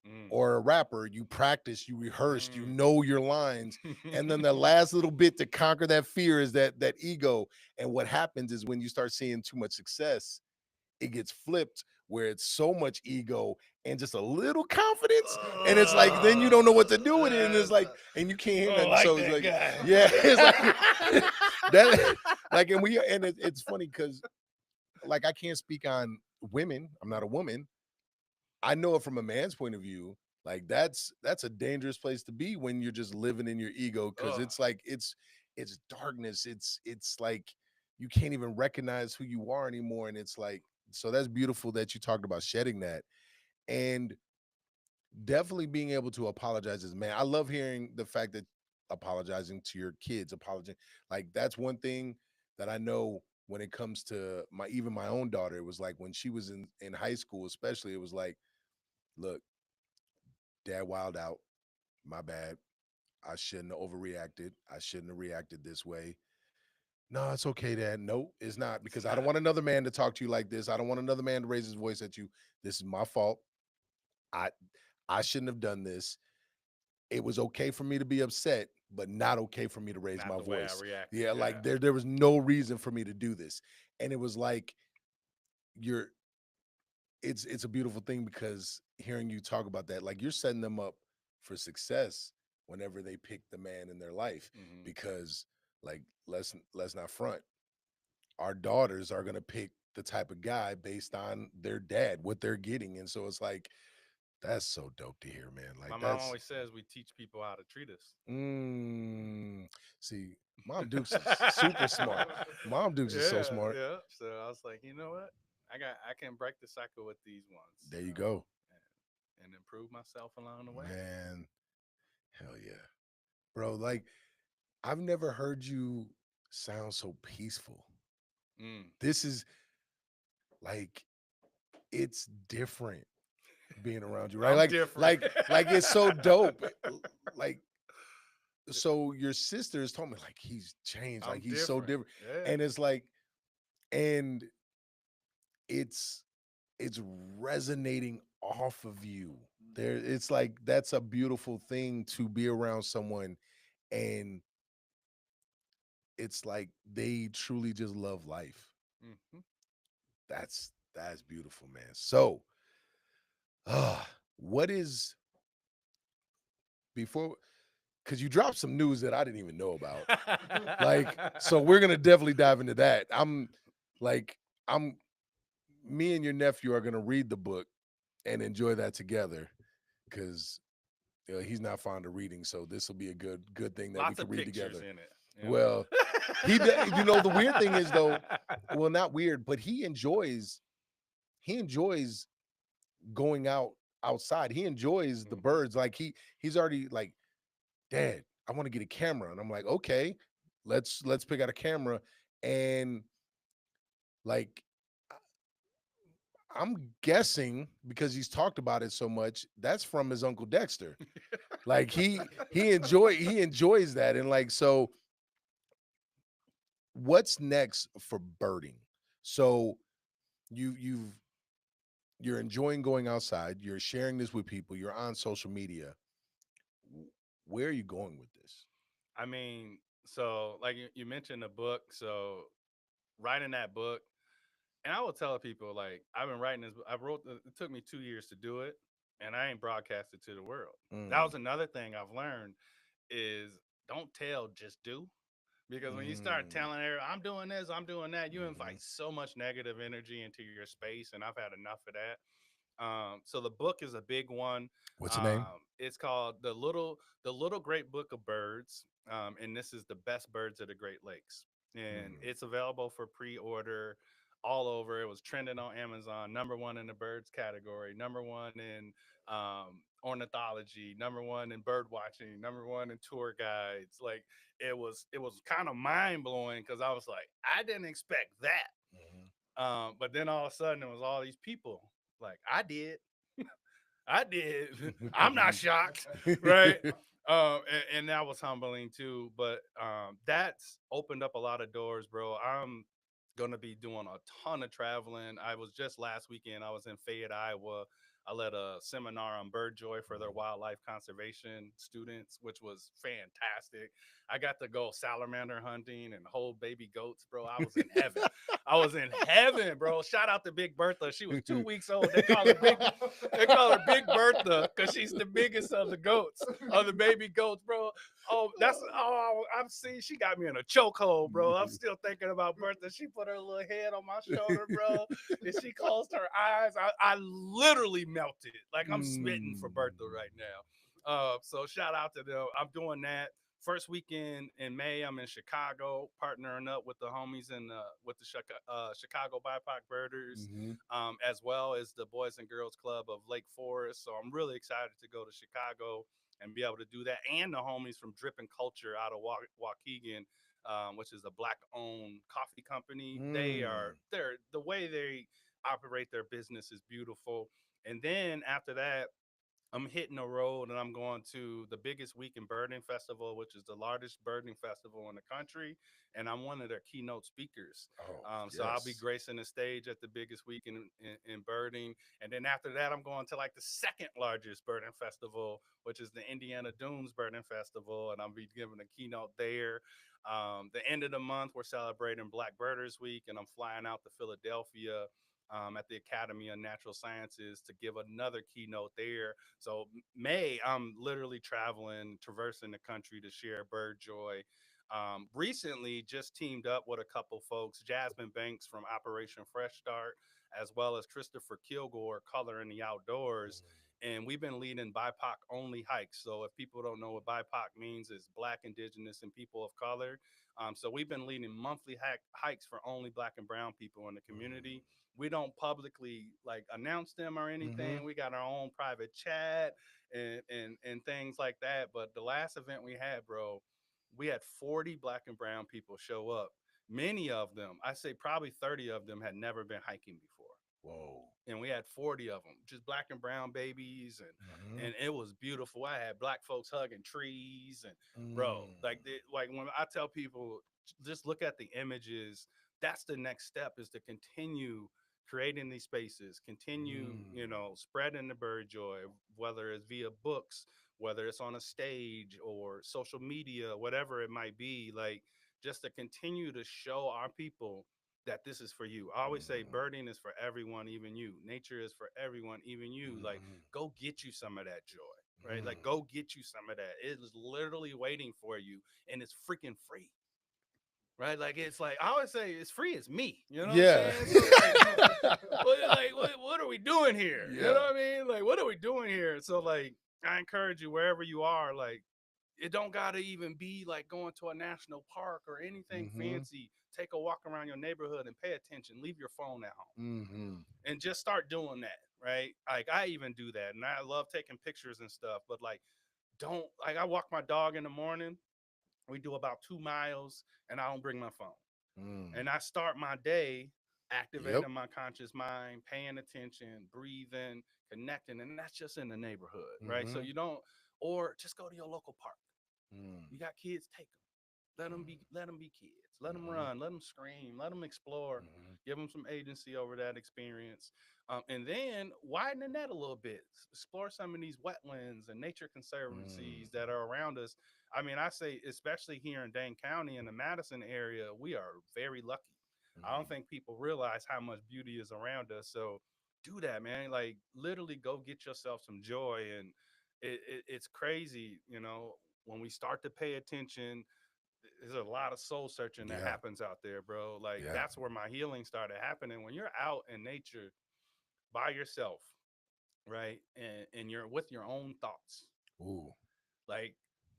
Mm,
Or a rapper, you practice, you rehearsed, you
mm.
know your lines, and then the last little bit to conquer that fear is that ego. And what happens is when you start seeing too much success, it gets flipped where it's so much ego and just a little confidence, and it's like then you don't know what to do with it, and it's like and you can't
I
hear
don't
nothing.
like
So it's
that
like,
guy.
yeah, it's like that, like, it's funny because like I can't speak on women. I'm not a woman. I know it from a man's point of view. Like that's a dangerous place to be when you're just living in your ego because
Ugh.
it's like it's darkness. It's like you can't even recognize who you are anymore. And it's like so that's beautiful that you talked about shedding that and definitely being able to apologize as a man. I love hearing the fact that apologizing to your kids, apologizing like that's one thing that I know when it comes to my even my own daughter. It was like when she was in high school, especially. It was like, look, dad wild out. My bad. I shouldn't have overreacted. I shouldn't have reacted this way. No, it's okay, dad. No, it's not
It's
because I don't
not.
want another man to talk to you like this. I don't want another man to raise his voice at you. This is my fault. I I shouldn't have done this. It was okay for me to be upset, but not okay for me to raise
Not
my
the way I
voice.
reacted.
Yeah,
Yeah.
like there was no reason for me to do this. And it was like you're it's a beautiful thing because hearing you talk about that, like you're setting them up for success whenever they pick the man in their life.
Hmm.
Because like let's not front. Our daughters are gonna pick the type of guy based on their dad, what they're getting. And so it's like That's so dope to hear, man.
My
Like
mom
that's
always says we teach people how to treat us.
mm, see, Mom Dukes is super smart. Mom Dukes is so
Yeah,
smart.
yeah. So I was like, you know what? I can break the cycle with these ones,
There you go.
and improve myself along the way.
Man, hell yeah. Bro, like I've never heard you sound so peaceful.
Mm.
This is like it's different being around you, right?
I'm different.
Like it's so dope. Like so your sisters told me like he's changed, like
I'm
he's so
different.
different.
Yeah.
And it's like and it's it's resonating off of you. There it's like that's a beautiful thing to be around someone and it's like they truly just love life.
Hmm.
That's beautiful, man. So, what is before because you dropped some news that I didn't even know about. Like, so we're gonna definitely dive into that. Like, I'm me and your nephew are gonna read the book and enjoy that together because he's not fond of reading, so this will be a good thing that we
Lots
can
of
read
pictures
together.
in it. You know.
Well, the weird thing is though, well, not weird, but he enjoys going outside. He enjoys the
Hmm.
birds. Like he's already like, Dad, I want to get a camera. And I'm like, okay, let's pick out a camera. And like I'm guessing because he's talked about it so much, that's from his Uncle Dexter. Like he enjoys that. And like so what's next for birding? So you've you're enjoying going outside, you're sharing this with people, you're on social media. Where are you going with this?
I mean, so like you mentioned the book. So writing that book, and I will tell people like I've been writing this. I wrote. It took me 2 years to do it, and I ain't broadcasted to the world. That
Mm,
was another thing I've learned is don't tell, just do. Because when you start
mm,
telling her I'm doing this, I'm doing that, you
mhm.
invite so much negative energy into your space, and I've had enough of that. So the book is a big one.
What's the name?
It's called the Little Great Book of Birds, and this is the best birds of the Great Lakes, and
Mm.
it's available for pre-order all over. It was trending on Amazon, number one in the birds category, number one in ornithology, number one in bird watching, number one in tour guides. Like it was kind of mind blowing because I was like, I didn't expect that.
Mhm.
But then all of a sudden, it was all these people like, I did. I did. I'm not shocked, right? And that was humbling too. But that's opened up a lot of doors, bro. I'm gonna be doing a ton of traveling. I was just last weekend. I was in Fayette, Iowa. I led a seminar on bird joy for their wildlife conservation students, which was fantastic. I got to go salamander hunting and hold baby goats, bro. I was in heaven. I was in heaven, bro. Shout out to Big Bertha. She was 2 weeks old. They call her Big Bertha because she's the biggest of the goats, of the baby goats, bro. I'm seeing. She got me in a chokehold, bro. I'm still thinking about Bertha. She put her little head on my shoulder, bro, and she closed her eyes. I literally melted. Like I'm smitten for
Mm.
Bertha right now. So shout out to them. I'm doing that. First weekend in May, I'm in Chicago, partnering up with the homies in with the Chicago BIPOC Birders,
Mhm.
as well as the Boys and Girls Club of Lake Forest. So I'm really excited to go to Chicago and be able to do that. And the homies from Dripping Culture out of Waukegan, which is a black-owned coffee company.
Mm.
They're the way they operate their business is beautiful. And then after that, I'm hitting the road and I'm going to the biggest week in birding festival, which is the largest birding festival in the country, and I'm one of their keynote speakers.
Oh,
So I'll be
yes.
gracing the stage at the biggest week in birding, and then after that, I'm going to like the second largest birding festival, which is the Indiana Dunes Birding Festival, and I'll be giving a keynote there. The end of the month, we're celebrating Black Birders Week, and I'm flying out to Philadelphia at the Academy of Natural Sciences to give another keynote there. So May, I'm literally traveling, traversing the country to share bird joy. Recently, just teamed up with a couple folks, Jasmine Banks from Operation Fresh Start, as well as Christopher Kilgore, Color in the Outdoors. and we've been leading BIPOC only hikes. So if people don't know what BIPOC means, it's Black, Indigenous, and people of color. So we've been leading monthly hikes for only Black and brown people in the community. We don't publicly like announce them or
Mm-hmm.
anything. We got our own private chat and things like that. But the last event we had, bro, we had 40 Black and brown people show up. Many of them, I say probably 30 of them, had never been hiking before,
Whoa.
and we had 40 of them, just Black and brown babies,
Mm-hmm.
and it was beautiful. I had Black folks hugging trees, and bro,
Mm.
like when I tell people, just look at the images. That's the next step, is to continue creating these spaces, continue, you
Mm.
know, spreading the bird joy, whether it's via books, whether it's on a stage or social media, whatever it might be, like just to continue to show our people that this is for you. I always say
Mm.
birding is for everyone, even you. Nature is for everyone, even you. Like,
Mm.
go get you some of that joy, right?
Mm.
Like, go get you some of that. It is literally waiting for you, and it's freaking free, right? Like, it's like I always say, it's free as me. You know what I'm
Yeah.
saying? So like, what are we doing here? You know
Yeah.
what I mean? Like, what are we doing here? So like, I encourage you wherever you are, like it don't gotta even be like going to a national park or anything
Mm-hmm.
fancy. Take a walk around your neighborhood and pay attention. Leave your phone at home
Mm-hmm.
and just start doing that, right? Like I even do that, and I love taking pictures and stuff. But like, don't like I walk my dog in the morning. We do about 2 miles, and I don't bring my phone.
Mm.
And I start my day
Yep.
activating my conscious mind, paying attention, breathing, connecting, and that's just in the neighborhood, right? So
Mm-hmm.
you don't, or just go to your local park.
Mm.
You got kids, take them. Let them be kids. Let them
Mm-hmm.
run. Let them scream. Let them explore.
Mm-hmm.
Give them some agency over that experience, and then widen the net a little bit. Explore some of these wetlands and nature
Mm.
conservancies that are around us. I mean, I say especially here in Dane County in the Madison area, we are very lucky. I don't
Mm.
think people realize how much beauty is around us. So do that, man. Like literally, go get yourself some joy, and it's crazy, you know, when we start to pay attention. There's a lot of soul searching that
Yeah.
happens out there, bro. Like
Yeah.
that's where my healing started happening. When you're out in nature by yourself, right? And you're with your own thoughts.
Ooh.
Like,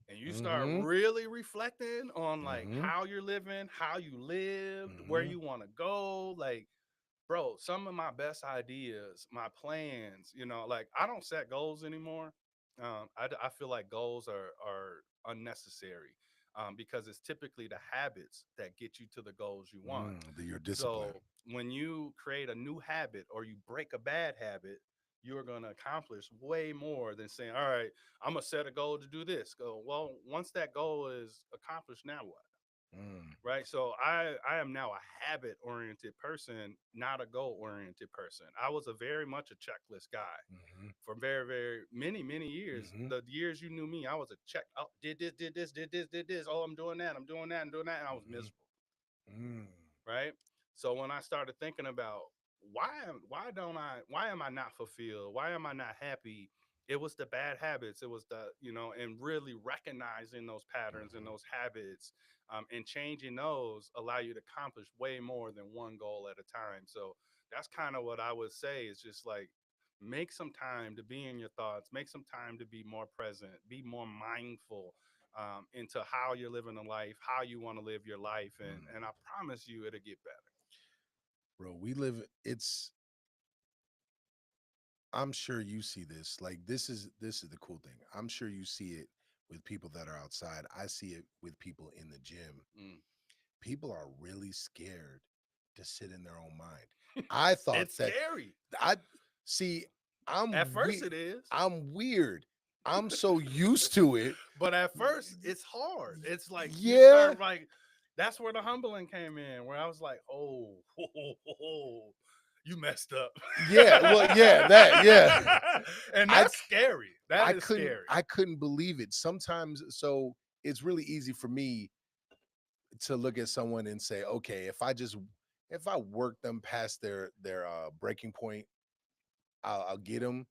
and you start
Mm-hmm.
really reflecting on like
Mm-hmm.
how you're living, how you lived, where
Mm-hmm.
you want to go. Like, bro, some of my best ideas, my plans, you know, like I don't set goals anymore. I feel like goals are unnecessary, because it's typically the habits that get you to the goals you want.
Your discipline.
So when you create a new habit or you break a bad habit, you're going to accomplish way more than saying, all right, I'm going to set a goal to do this. Go, well, once that goal is accomplished, now what?
Mm.
Right. So I am now a habit oriented person, not a goal oriented person. I was a very much a checklist guy
Mm-hmm.
for very many years.
Mm-hmm.
The years you knew me, I was a check. Oh, did this. Oh, I'm doing that. I'm doing that. I'm doing that. And I was
Mm-hmm.
miserable.
Mm.
Right. So when I started thinking about why am I not fulfilled? Why am I not happy? It was the bad habits. It was the, you know, and really recognizing those patterns and
Mm-hmm.
those habits, and changing those allow you to accomplish way more than one goal at a time. So that's kind of what I would say is just like make some time to be in your thoughts, make some time to be more present, be more mindful, into how you're living a life, how you want to live your life, and I
Mm.
promise you it'll get better.
Bro, we live it's I'm sure you see this. Like this is the cool thing. I'm sure you see it with people that are outside. I see it with people in the gym.
Mm.
People are really scared to sit in their own mind. I thought
It's
that
scary.
I see
At
I'm
first
we
it is.
I'm weird. I'm so used to it.
But at first it's hard. It's like you
Yeah.
start like that's where the humbling came in, where I was like, oh, you messed up.
Yeah. Well, yeah, that yeah.
And
I
that's scary. That
I
is
couldn't
scary.
I couldn't believe it. Sometimes so it's really easy for me to look at someone and say, okay, if I work them past their breaking point, I'll get them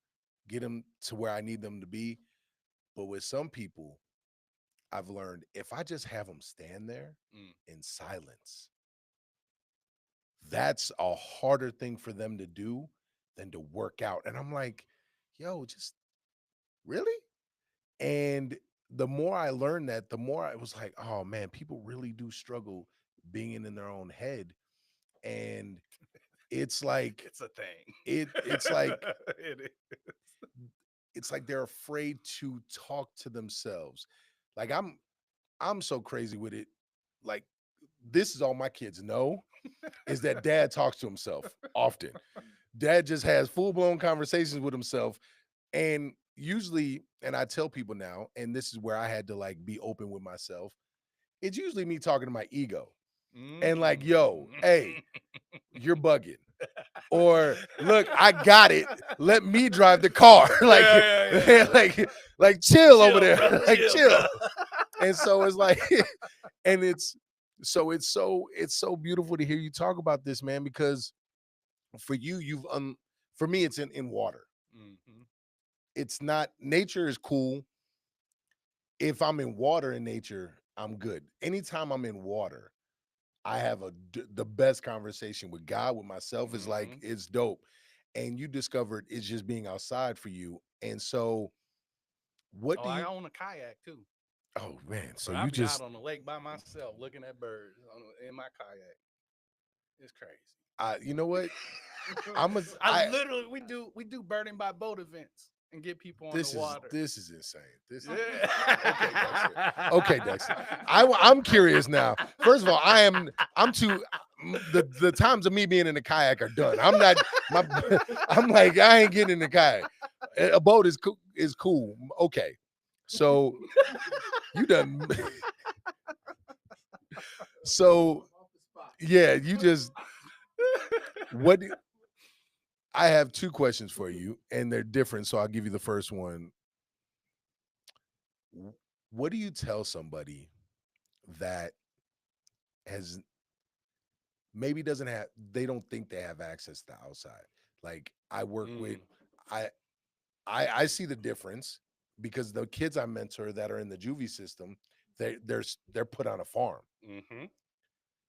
to where I need them to be. But with some people, I've learned if I just have them stand there
Mm.
in silence, that's a harder thing for them to do than to work out. And I'm like, yo, just really? And the more I learned that, the more I was like, oh man, people really do struggle being in their own head. And it's like
It's a thing.
it's like
It is.
they're afraid to talk to themselves. Like I'm so crazy with it. Like this is all my kids know is that dad talks to himself often. Dad just has full-blown conversations with himself. And usually, and I tell people now, and this is where I had to like be open with myself, it's usually me talking to my ego and like, yo,
Mm.
hey, you're bugging. Or look, I got it. Let me drive the car. Like,
Yeah.
like chill over
Chill,
there.
bro.
Like
Chill, bro.
chill. And so it's like, and it's so beautiful to hear you talk about this, man, because for you, for me, it's in water.
Mm-hmm.
It's not nature is cool. If I'm in water in nature, I'm good. Anytime I'm in water, I have the best conversation with God, with myself. Is like
Mm-hmm.
it's dope. And you discovered it's just being outside for you. And so, what
Oh,
do
I
you?
own a kayak too.
Oh man, so
But I
you
be out
just,
on the lake by myself looking at birds in my kayak. It's crazy.
you know what? I'm a,
I literally we do birding by boat events and get people on the water.
this is insane. This is okay, Dexter. Okay,
Yeah.
Dexter. I'm curious now. First of all, I'm too the times of me being in the kayak are done. I'm not my I'm like I ain't getting in the kayak. A boat is cool. Okay. So you done so yeah, you just what I have two questions for you and they're different, so I'll give you the first one. What do you tell somebody that has maybe doesn't have they don't think they have access to outside? Like I work with
Mm.
I I see the difference because the kids I mentor that are in the juvie system, they're put on a farm.
Mm-hmm.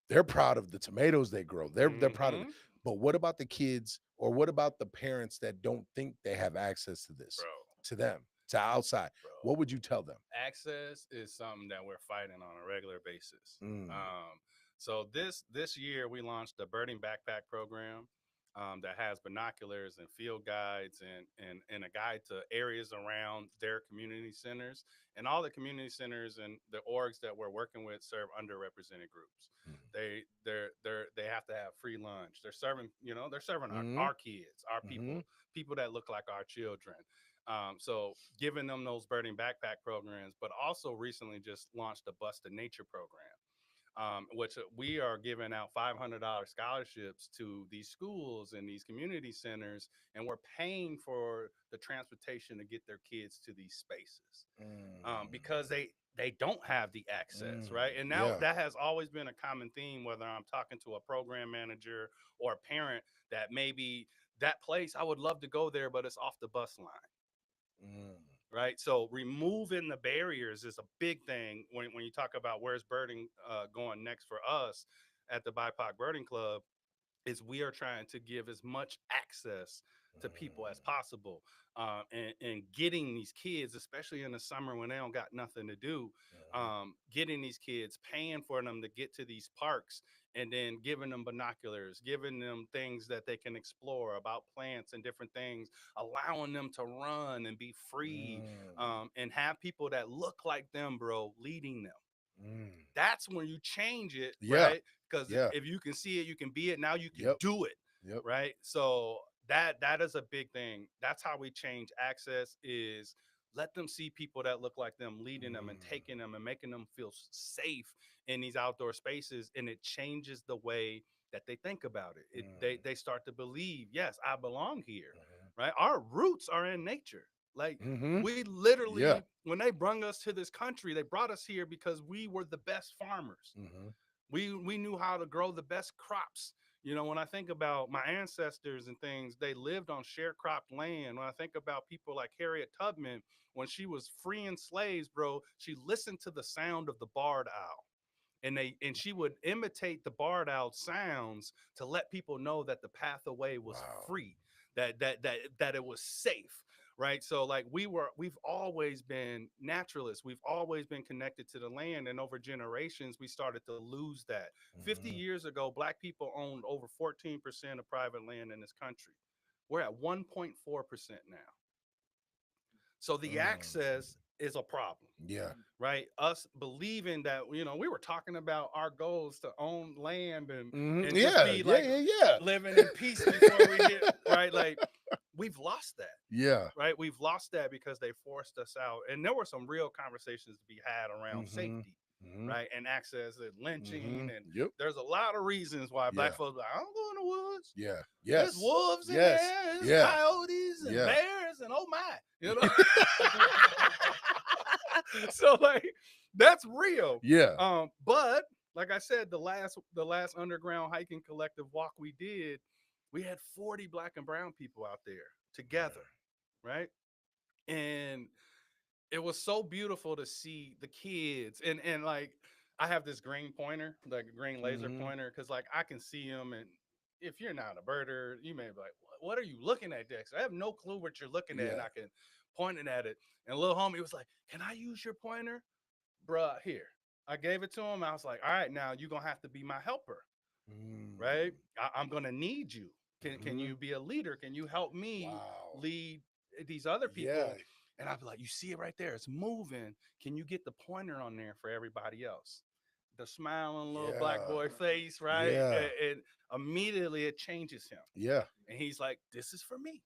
They're proud of the tomatoes they grow. They're proud of it.
Mm-hmm.
But what about the kids or what about the parents that don't think they have access to this,
Bro,
to them, to outside?
bro.
What would you tell them?
Access is something that we're fighting on a regular basis.
Mm,
So this year we launched a birding backpack program that has binoculars and field guides and a guide to areas around their community centers, and all the community centers and the orgs that we're working with serve underrepresented groups.
mm,
They have to have free lunch. They're serving, they're serving
mm,
our kids, our
mm,
people that look like our children. So giving them those birding backpack programs, but also recently just launched a Bus to Nature program, which we are giving out $500 scholarships to these schools and these community centers, and we're paying for the transportation to get their kids to these spaces
mm,
because they don't have the access,
mm.
right? And now
Yeah.
that has always been a common theme, whether I'm talking to a program manager or a parent, that maybe that place I would love to go there, but it's off the bus line,
Mm,
right? So removing the barriers is a big thing when you talk about where's birding going next for us at the BIPOC Birding Club. Is we are trying to give as much access to people as possible, and getting these kids, especially in the summer when they don't got nothing to do,
mm,
getting these kids, paying for them to get to these parks, and then giving them binoculars, giving them things that they can explore about plants and different things, allowing them to run and be free,
mm,
and have people that look like them, bro, leading them.
mm.
That's when you change it,
Yeah.
right? Because
Yeah.
if you can see it, you can be it. Now you can
Yep.
do it,
Yep.
right? So that is a big thing. That's how we change access, is let them see people that look like them, leading them and
Mm,
taking them and making them feel safe in these outdoor spaces, and it changes the way that they think about it.
mm,
They start to believe, yes, I belong here,
mhm,
right? Our roots are in nature. Like,
mhm.
we
Yeah.
literally, when they brung us to this country, they brought us here because we were the best farmers.
Mhm,
We knew how to grow the best crops. When I think about my ancestors and things, they lived on sharecropped land. When I think about people like Harriet Tubman, when she was freeing slaves, bro, she listened to the sound of the barred owl. And she would imitate the barred owl sounds to let people know that the path away was
wow.
free, that it was safe, right? So like we've always been naturalists. We've always been connected to the land, and over generations we started to lose that. 50
Mhm.
years ago, black people owned over 14% of private land in this country. We're at 1.4% now. So the
Mm.
access is a problem,
Yeah.
right? Us believing that, we were talking about our goals to own land
Mhm.
and just
Yeah.
be
Yeah.
like
Yeah. Yeah.
living in peace before we hit, right? Like we've lost that,
Yeah.
right? We've lost that because they forced us out. And there were some real conversations to be had around
Mhm.
safety,
Mhm.
right? And access and lynching.
Mhm.
And
Yep.
there's a lot of reasons why black
Yeah.
folks are like, I don't go in the woods.
Yeah.
There's
Yes.
wolves in
Yes.
there, there's
Yeah.
coyotes and
Yeah.
bears, and oh my, so like that's real.
Yeah.
But like I said, the last underground hiking collective walk we did, we had 40 black and brown people out there together, right? And it was so beautiful to see the kids, and like I have this green pointer, like a green laser
Mhm.
pointer, because like I can see them. And if you're not a birder, you may be like, what are you looking at, Dexter? I have no clue what you're looking at, and
Yeah.
I can point it at it. And little homie was like, can I use your pointer? Bruh, here. I gave it to him. I was like, all right, now you're gonna have to be my helper, right?
Mm.
I'm gonna need you. Can
Mhm.
you be a leader? Can you help me
Wow.
lead these other
Yeah.
people? And I'd be like, you see it right there, it's moving. Can you get the pointer on there for everybody else? The smiling little black
Yeah.
boy face, right?
Yeah.
And immediately it changes him.
Yeah.
And he's like, this is for me.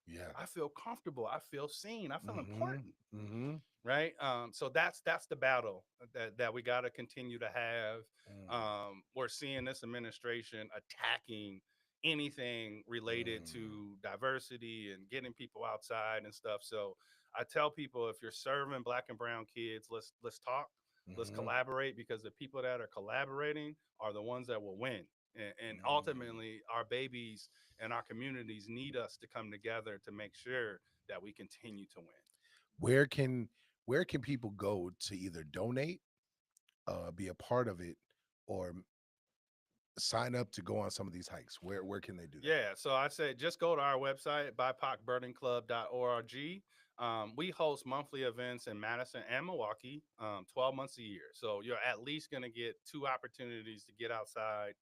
Yeah.
I feel comfortable. I feel seen. I feel
Mhm.
important,
Mhm.
right? So that's the battle that we got to continue to have.
Mm.
We're seeing this administration attacking anything related
Mm.
to diversity and getting people outside and stuff. So I tell people, if you're serving black and brown kids, let's talk, let's
Mhm.
collaborate, because the people that are collaborating are the ones that will win. And
Mm.
ultimately, our babies and our communities need us to come together to make sure that we continue to win.
Where can where can people go to either donate, be a part of it, or sign up to go on some of these hikes? Where can they do that?
Yeah, so I say just go to our website, bipocburningclub.org. We host monthly events in Madison and Milwaukee, 12 months a year. So you're at least going to get two opportunities to get outside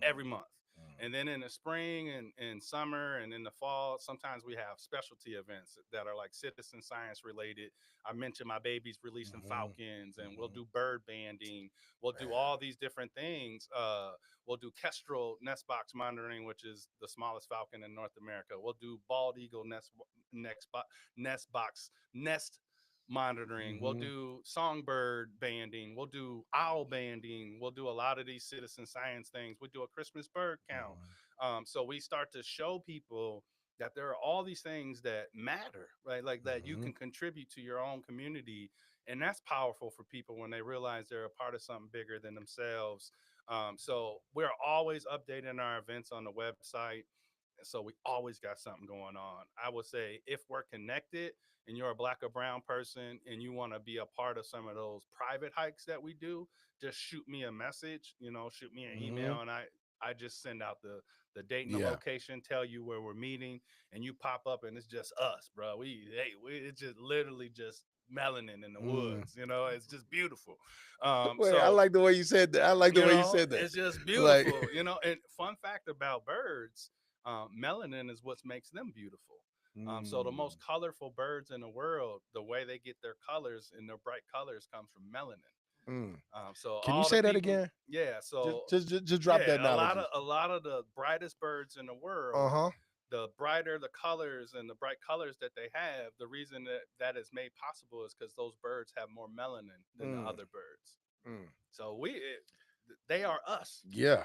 every
Mm.
month.
Mm.
And then in the spring and summer and in the fall, sometimes we have specialty events that are like citizen science related. I mentioned my baby's releasing
Mhm.
falcons, and we'll
Mhm.
do bird banding. We'll do
Man.
all these different things. We'll do kestrel nest box monitoring, which is the smallest falcon in North America. We'll do bald eagle nest box nest monitoring. We'll
Mhm.
do songbird banding. We'll do owl banding. We'll do a lot of these citizen science things. We do a Christmas bird count.
Mhm.
So we start to show people that there are all these things that matter, right? Like that you
Mhm.
can contribute to your own community. And that's powerful for people when they realize they're a part of something bigger than themselves. So we're always updating our events on the website. So we always got something going on. I would say if we're connected and you're a black or brown person and you want to be a part of some of those private hikes that we do, just shoot me a message, shoot me an
Mhm.
email, and I just send out the date and the
Yeah.
location, tell you where we're meeting, and you pop up and it's just us, bro. We it's just literally just melanin in the
Mm.
woods, it's just beautiful.
Wait, I
So
like the way you said that. I like the way you said that.
it's just
Like,
beautiful. And fun fact about birds, melanin is what makes them beautiful. So the
mm,
most colorful birds in the world, the way they get their colors and their bright colors comes from melanin.
mm.
So
Can you
all the
say that
people,
again?
yeah.
Just,
So
just, just, just drop
yeah,
that
a lot
analogy.
of a lot of the brightest birds in the
Uh
world,
huh.
the brighter the colors and the bright colors that they have, the reason that is made possible is because those birds have more melanin than the
Mm,
other birds.
mm.
So they are us.
Yeah,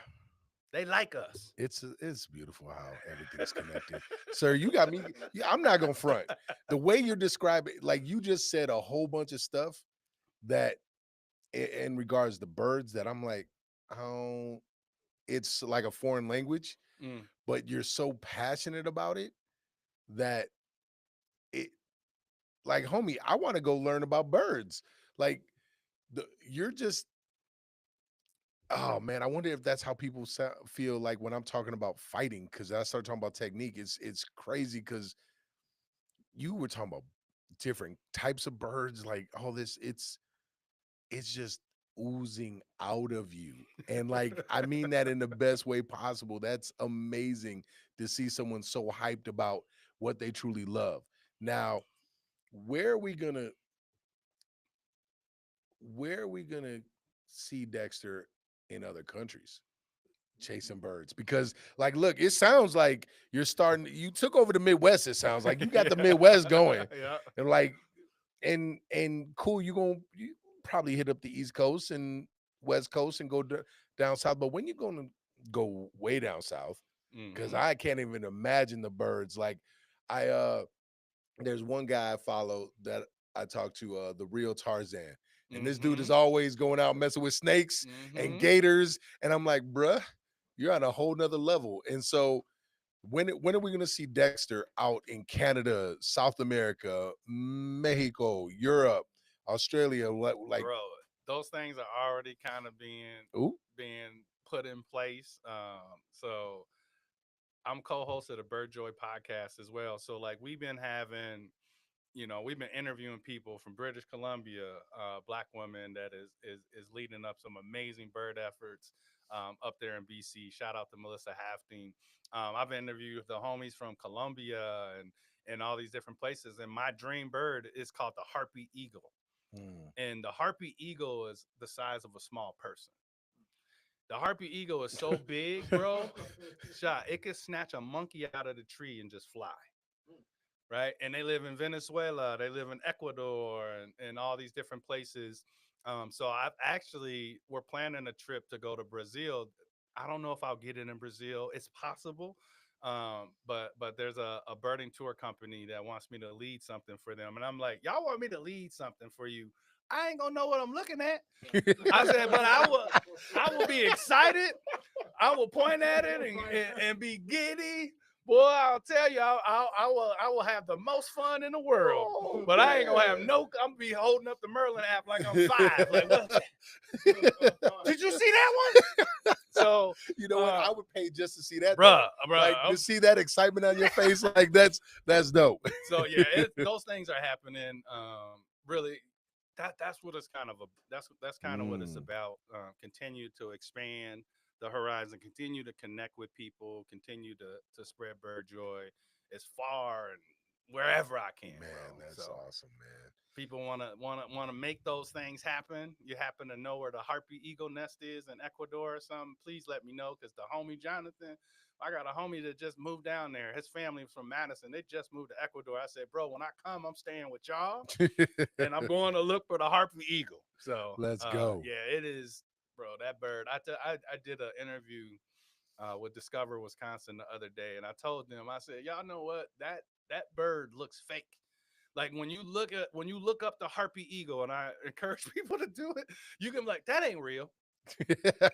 They like us.
it's beautiful how everything's connected, sir. You got me. Yeah, I'm not gonna front. The way you're describing, like you just said a whole bunch of stuff that, in regards to birds, that I'm like, oh, it's like a foreign language,
Mm.
but you're so passionate about it that it, like, homie, I want to go learn about birds. Like, you're just, oh man, I wonder if that's how people feel like when I'm talking about fighting. Because I start talking about technique, it's crazy because you were talking about different types of birds, like all this. It's just oozing out of you. And like, I mean that in the best way possible. That's amazing to see someone so hyped about what they truly love. Now, where are we gonna where are we gonna see Dexter in other countries chasing birds? Because like, look, it sounds like you took over the Midwest. It sounds like you got the Midwest going.
Yeah.
And like, and cool, you probably hit up the East Coast and West Coast and go down south. But when you going to go way down south, because
Hmm.
I can't even imagine the birds. Like, I there's one guy I follow that I talked to, the real Tarzan, and this dude is
Hmm.
always going out messing with snakes and
Hmm.
gators, and I'm like, bruh, you're on a whole nother level. And so when are we going to see Dexter out in Canada, South America, Mexico, Europe, Australia? Like,
Bro, those things are already kind of
ooh,
being put in place. So I'm co-host of the Bird Joy podcast as well. So like we've been interviewing people from British Columbia, black women that is leading up some amazing bird efforts up there in BC. Shout out to Melissa Hafting. I've interviewed the homies from Colombia and all these different places. And my dream bird is called the harpy eagle.
mm.
And the harpy eagle is the size of a small person. The harpy eagle is so big, bro. Shot, it could snatch a monkey out of the tree and just fly. Right? And they live in Venezuela, they live in Ecuador, and all these different places. So I've actually we're planning a trip to go to Brazil. I don't know if I'll get it in Brazil. It's possible. But there's a birding tour company that wants me to lead something for them. And I'm like, y'all want me to lead something for you? I ain't gonna know what I'm looking at. I said, but I will be excited. I will point at it and be giddy. Boy, I'll tell you, I will have the most fun in the world.
Oh
But I ain't gonna have
man.
no. I'm gonna be holding up the Merlin app like I'm five. Like, what's that? Did you see that one? So,
You know what?
uh,
I would pay just to see that though.
bruh.
Like, to see that excitement on your face, like that's dope.
So yeah, those things are happening. Really, that's what it's kind of that's kind of what it's
Mm,
about. Continue to expand the horizon, continue to connect with people, continue to spread bird joy as far and wherever I can, bro.
man, that's
So
awesome, man.
people want to make those things happen. You happen to know where the harpy eagle nest is in Ecuador or something, please let me know, because the homie Jonathan, I got a homie that just moved down there. His family from Madison, they just moved to Ecuador. I said, bro, when I come, I'm staying with y'all and I'm going to look for the harpy eagle. So
Let's go.
yeah, it is, bro. That bird, I did an interview with Discover Wisconsin the other day, and I told them, I said, y'all know what, that bird looks fake. Like when you look up the harpy eagle, and I encourage people to do it, you can be like, that ain't real.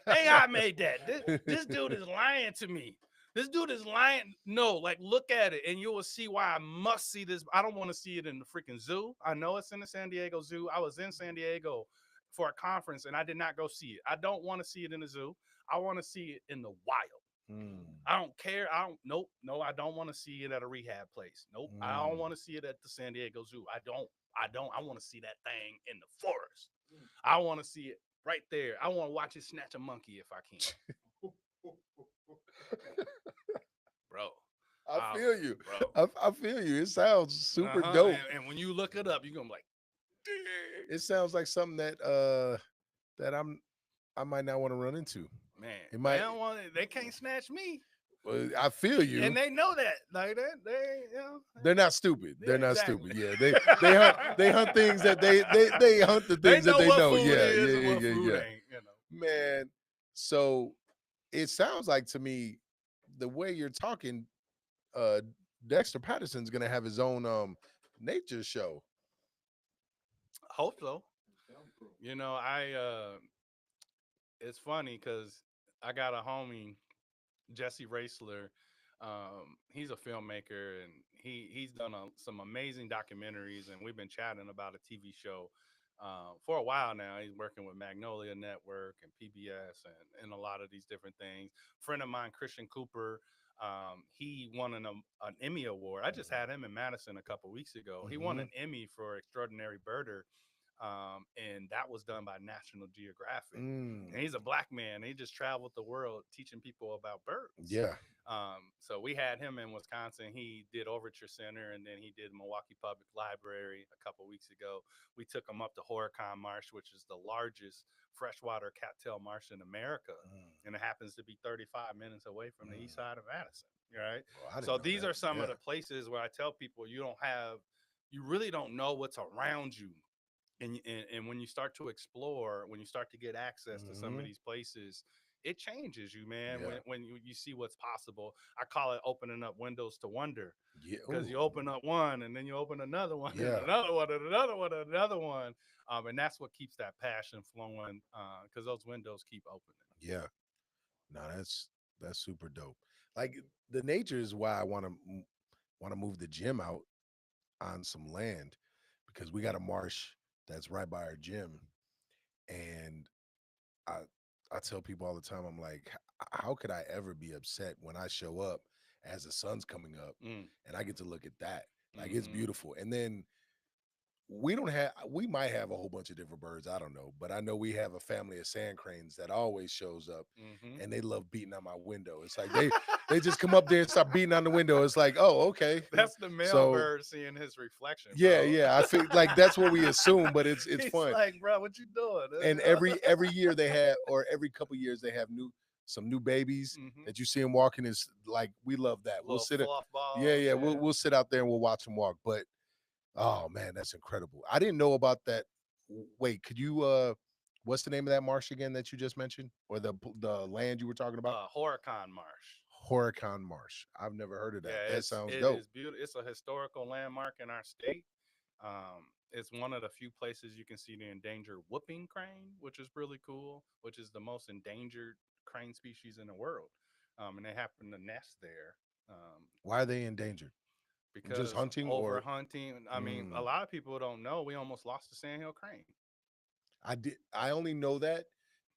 AI made that. This dude is lying to me. This dude is lying. No, like look at it, and you will see why I must see this. I don't want to see it in the freaking zoo. I know it's in the San Diego Zoo. I was in San Diego for a conference, and I did not go see it. I don't want to see it in the zoo. I want to see it in the wild.
Mm,
I don't care. I don't. Nope. No, I don't want to see it at a rehab place. Nope. I don't
mm.
want to see it at the San Diego Zoo. I don't. I don't. I want to see that thing in the forest. I want to see it right there. I want to watch it snatch a monkey if I can, bro.
I feel you.
Bro.
I feel you. It sounds super
Uh-huh.
dope.
And when you look it up, you're gonna be like,
It sounds like something that I might not want to run into.
man,
It
they
might.
don't want it. They can't snatch me,
Well, I feel
and
you.
they know that. Like that, you know,
They're not stupid.
yeah,
They're not
exactly.
stupid. Yeah, they hunt things that they hunt the
They
things that
know
they
what
know.
food
Yeah,
is
yeah,
and
yeah,
what
yeah,
food
yeah.
ain't. You know.
Man, so it sounds like to me the way you're talking, uh Dexter Patterson's gonna have his own nature show.
Hope so. You know, it's funny because I got a homie, Jesse Raisler. He's a filmmaker and he's done some amazing documentaries, and we've been chatting about a TV show for a while now. He's working with Magnolia Network and PBS and a lot of these different things. Friend of mine, Christian Cooper, he won an Emmy Award. I just had him in Madison a couple weeks ago. He won
Mm-hmm.
an Emmy for Extraordinary Birder, and that was done by National Geographic.
Mm.
And he's a black man. He just traveled the world teaching people about birds.
Yeah.
So we had him in Wisconsin. He did Overture Center, and then he did Milwaukee Public Library a couple weeks ago. We took him up to Horicon Marsh, which is the largest freshwater cattail marsh in America,
Mm.
and it happens to be 35 minutes away from the east
Mm.
side of Madison. Right.
Well, I
So
didn't know
these
that.
are some of
Yeah.
the places where I tell people you really don't know what's around you, and when you start to explore, when you start to get access to some of
Mm-hmm.
these places, it changes you, man.
Yeah.
When you see what's possible, I call it opening up windows to wonder,
Yeah.
because
Ooh.
you open up one and then you open another one and
Yeah.
another one and another one and another one, and that's what keeps that passion flowing, because those windows keep opening.
Yeah. No, that's super dope. Like the nature is why I want to move the gym out on some land because we got a marsh that's right by our gym, and I I tell people all the time, I'm like, how could I ever be upset when I show up as the sun's coming up
Mm.
and I get to look at that? Like it's
Mm-hmm.
beautiful. And then we might have a whole bunch of different birds, I don't know, but I know we have a family of sand cranes that always shows up
Mm-hmm.
and they love beating on my window. It's like they just come up there and start beating on the window. It's like, oh, okay.
That's the male
So
bird seeing his reflection,
yeah,
bro.
yeah. I feel like that's what we assume, but it's
He's
fun.
like, bro, what you doing?
And every year they have, or every couple years they have some new babies
Mm-hmm.
that you see them walking. Is like we love that. We'll
Little
sit it.
fluff
Yeah,
balls,
yeah.
yeah.
We'll sit out there and we'll watch them walk. But oh man, that's incredible. I didn't know about that. Wait, could you what's the name of that marsh again that you just mentioned? Or the land you were talking about?
Horicon Marsh.
Horicon Marsh. I've never heard of that.
Yeah,
That sounds
it
dope.
is beautiful. It's a historical landmark in our state. It's one of the few places you can see the endangered whooping crane, which is really cool. Which is the most endangered crane species in the world, and they happen to nest there.
Why are they endangered? Just
Because
hunting or
overhunting. I mean, a
mm,
lot of people don't know we almost lost the sandhill crane.
I only know that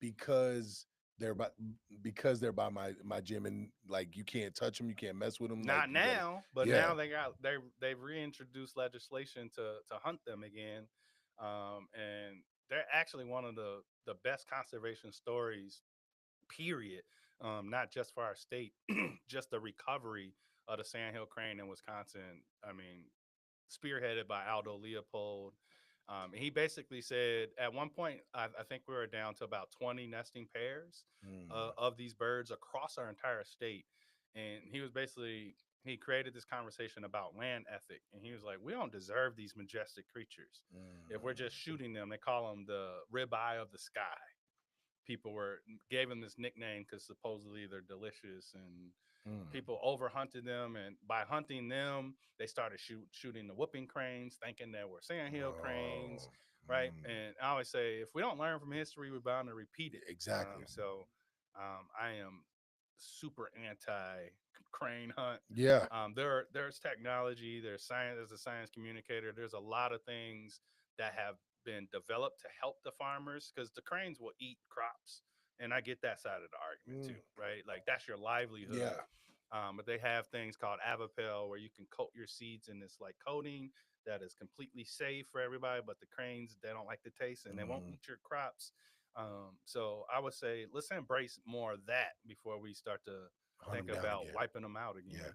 because they're by my gym and like you can't touch them, you can't mess with them. Like
Not
you gotta,
now, but
yeah.
now they've reintroduced legislation to hunt them again, and they're actually one of the best conservation stories. Period. Not just for our state, just the recovery of the sandhill crane in Wisconsin. I mean, spearheaded by Aldo Leopold. He basically said at one point, I think we were down to about 20 nesting pairs
Mm,
of these birds across our entire state. And he was basically, he created this conversation about land ethic. And he was like, we don't deserve these majestic creatures if we're just
mm,
shooting them. They call them the ribeye of the sky. People gave them this nickname because supposedly they're delicious, and
mm.
people overhunted them, and by hunting them they started shooting the whooping cranes thinking they were sandhill cranes,
Oh,
right?
mm,
And I always say if we don't learn from history we're bound to repeat it.
exactly.
I am super anti crane hunt.
Yeah.
There's technology, there's science, there's a science communicator, there's a lot of things that have been developed to help the farmers, because the cranes will eat crops, and I get that side of the argument
Mm,
too, right? Like that's your livelihood.
yeah.
But they have things called avapel where you can coat your seeds in this like coating that is completely safe for everybody, but the cranes, they don't like the taste and they won't
Mm,
eat your crops. So I would say let's embrace more of that before we start to
hunt
think
them down
about
again.
wiping them out
Yeah.
again.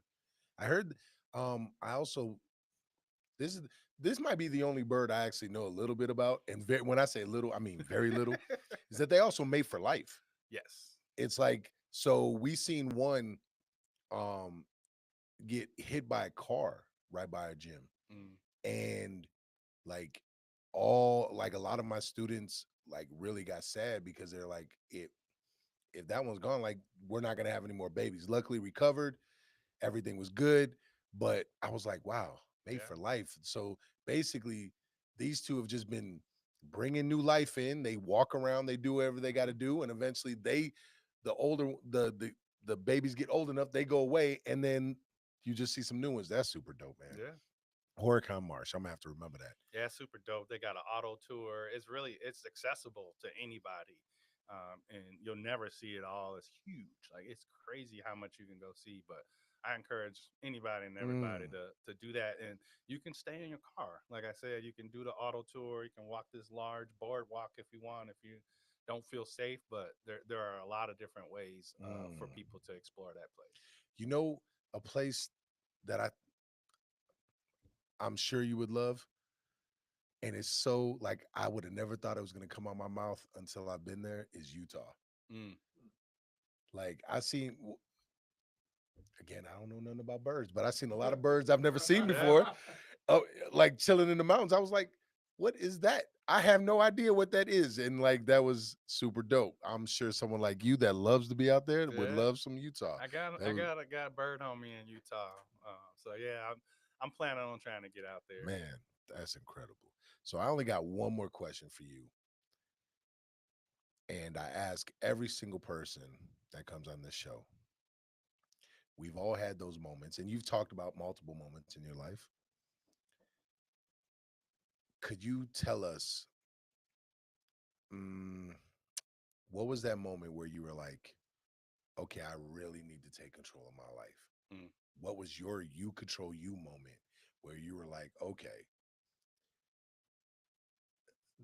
I heard I also this is this might be the only bird I actually know a little bit about. And when I say little, I mean very little, is that they also mate for life.
Yes.
It's like so we seen one um get hit by a car right by a gym.
Mm.
And like all like a lot of my students like really got sad because they're like if that one's gone, like we're not gonna have any more babies. Luckily recovered, everything was good, but I was like, wow, made
Yeah.
for life. So basically, these two have just been bringing new life in. They walk around, they do whatever they got to do, and eventually the older the babies get old enough, they go away, and then you just see some new ones. That's super dope, man.
Yeah.
Horicon Marsh. I'm gonna have to remember that.
Yeah, super dope. They got an auto tour. It's accessible to anybody, and you'll never see it all. It's huge. Like it's crazy how much you can go see. But I encourage anybody and everybody
Mm,
to do that. And you can stay in your car. Like I said, you can do the auto tour. You can walk this large boardwalk if you want. If you don't feel safe, but there are a lot of different ways for
mm.
people to explore that place.
You know, a place that I'm sure you would love, and it's so like I would have never thought it was gonna come out my mouth until I've been there is Utah.
Mm.
Like I seen again, I don't know nothing about birds, but I seen a lot of birds I've never seen
Yeah.
before. Oh, like chilling in the mountains. I was like, what is that? I have no idea what that is. And like that was super dope. I'm sure someone like you that loves to be out there would
Yeah.
love some Utah. That was
I got a bird on me in Utah. So yeah, I'm planning on trying to get out there.
man, that's incredible. So I only got one more question for you. And I ask every single person that comes on this show. We've all had those moments, and you've talked about multiple moments in your life. Could you tell us mm, what was that moment where you were like, okay, I really need to take control of my life?
Mm.
What was your you control you moment where you were like, okay,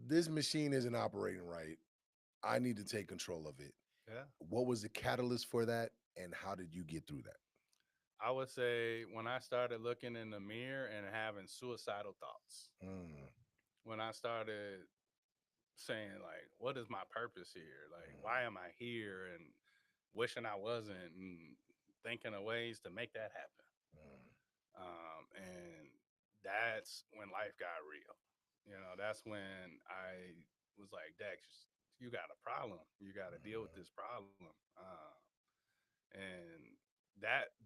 this machine isn't operating right. I need to take control of it.
Yeah,
What was the catalyst for that? And how did you get through that?
I would say when I started looking in the mirror and having suicidal thoughts.
Mm,
When I started saying like, what is my purpose here? Like, why am I here? And wishing I wasn't, and thinking of ways to make that happen.
mm,
And that's when life got real. You know, that's when I was like, Dex, you got a problem. You got to deal with
mm,
this problem. And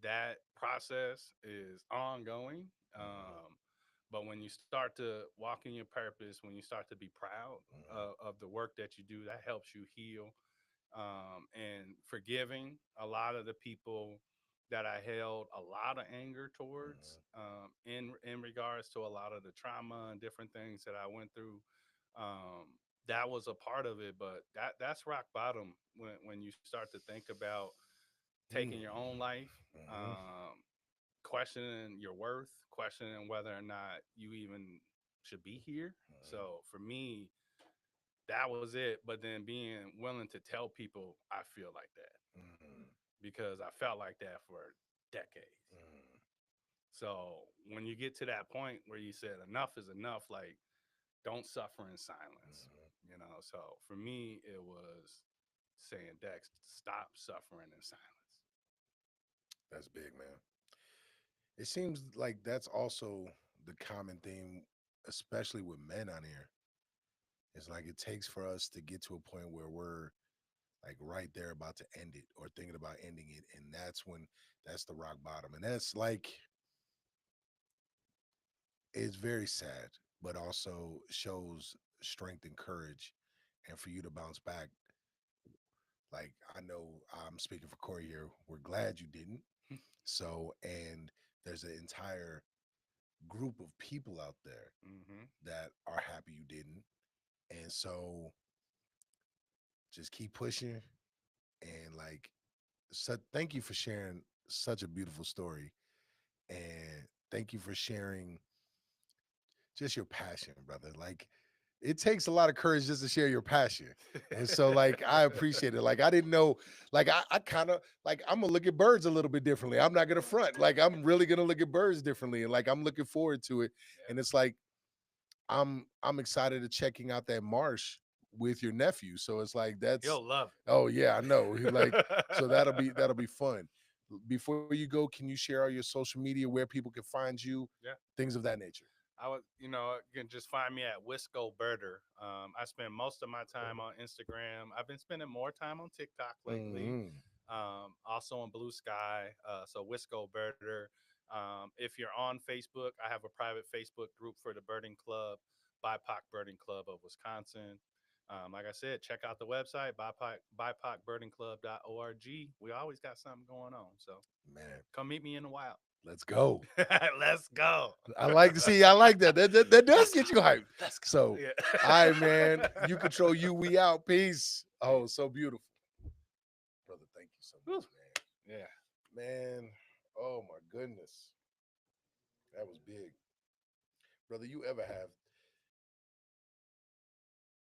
that process is ongoing.
mm,
But when you start to walk in your purpose, when you start to be proud
mm,
of the work that you do, that helps you heal, and forgiving a lot of the people that I held a lot of anger towards, in regards to a lot of the trauma and different things that I went through. That was a part of it, but that's rock bottom when you start to think about taking
mm,
your own life,
mm,
um, questioning your worth, questioning whether or not you even should be here. So for me, that was it. But then being willing to tell people I feel like that
mm,
because I felt like that for decades.
mm,
So when you get to that point where you said enough is enough, like don't suffer in silence,
mm.
you know. So for me, it was saying, Dex, stop suffering in silence.
That's big, man. It seems like that's also the common theme, especially with men on here. It's like it takes for us to get to a point where we're like right there about to end it or thinking about ending it. And that's the rock bottom. And that's like, it's very sad, but also shows strength and courage. And for you to bounce back, like I know I'm speaking for Corey here, we're glad you didn't. So, and there's an entire group of people out there
Mm-hmm.
that are happy you didn't. And so just keep pushing and like thank you for sharing such a beautiful story and thank you for sharing just your passion, brother. Like it takes a lot of courage just to share your passion. And so like I appreciate it. Like I didn't know, like I kind of like I'm gonna look at birds a little bit differently. I'm not gonna front. Like I'm really gonna look at birds differently. And like I'm looking forward to it.
Yeah.
And it's like I'm excited to checking out that marsh with your nephew. So it's like that's
He'll love
oh yeah, I know. Like so
it.
that'll be fun. Before you go, can you share all your social media where people can find you,
Yeah.
things of that nature?
I would, you can just find me at Wisco Birder. I spend most of my time on Instagram. I've been spending more time on TikTok lately.
Hmm.
Also on Blue Sky. So Wisco Birder. If you're on Facebook, I have a private Facebook group for the Birding Club, BIPOC Birding Club of Wisconsin. Like I said, check out the website, BIPOCbirdingclub.org. We always got something going on. So
Man,
come meet me in the wild.
Let's go.
Let's go.
I like to see. I like that. That does get you hyped.
Let's go.
So,
Yeah.
all right, man. You control you. We out. Peace. Oh, so beautiful, brother. Thank you so much,
Yeah.
man. Man, oh my goodness, that was big, brother. You ever have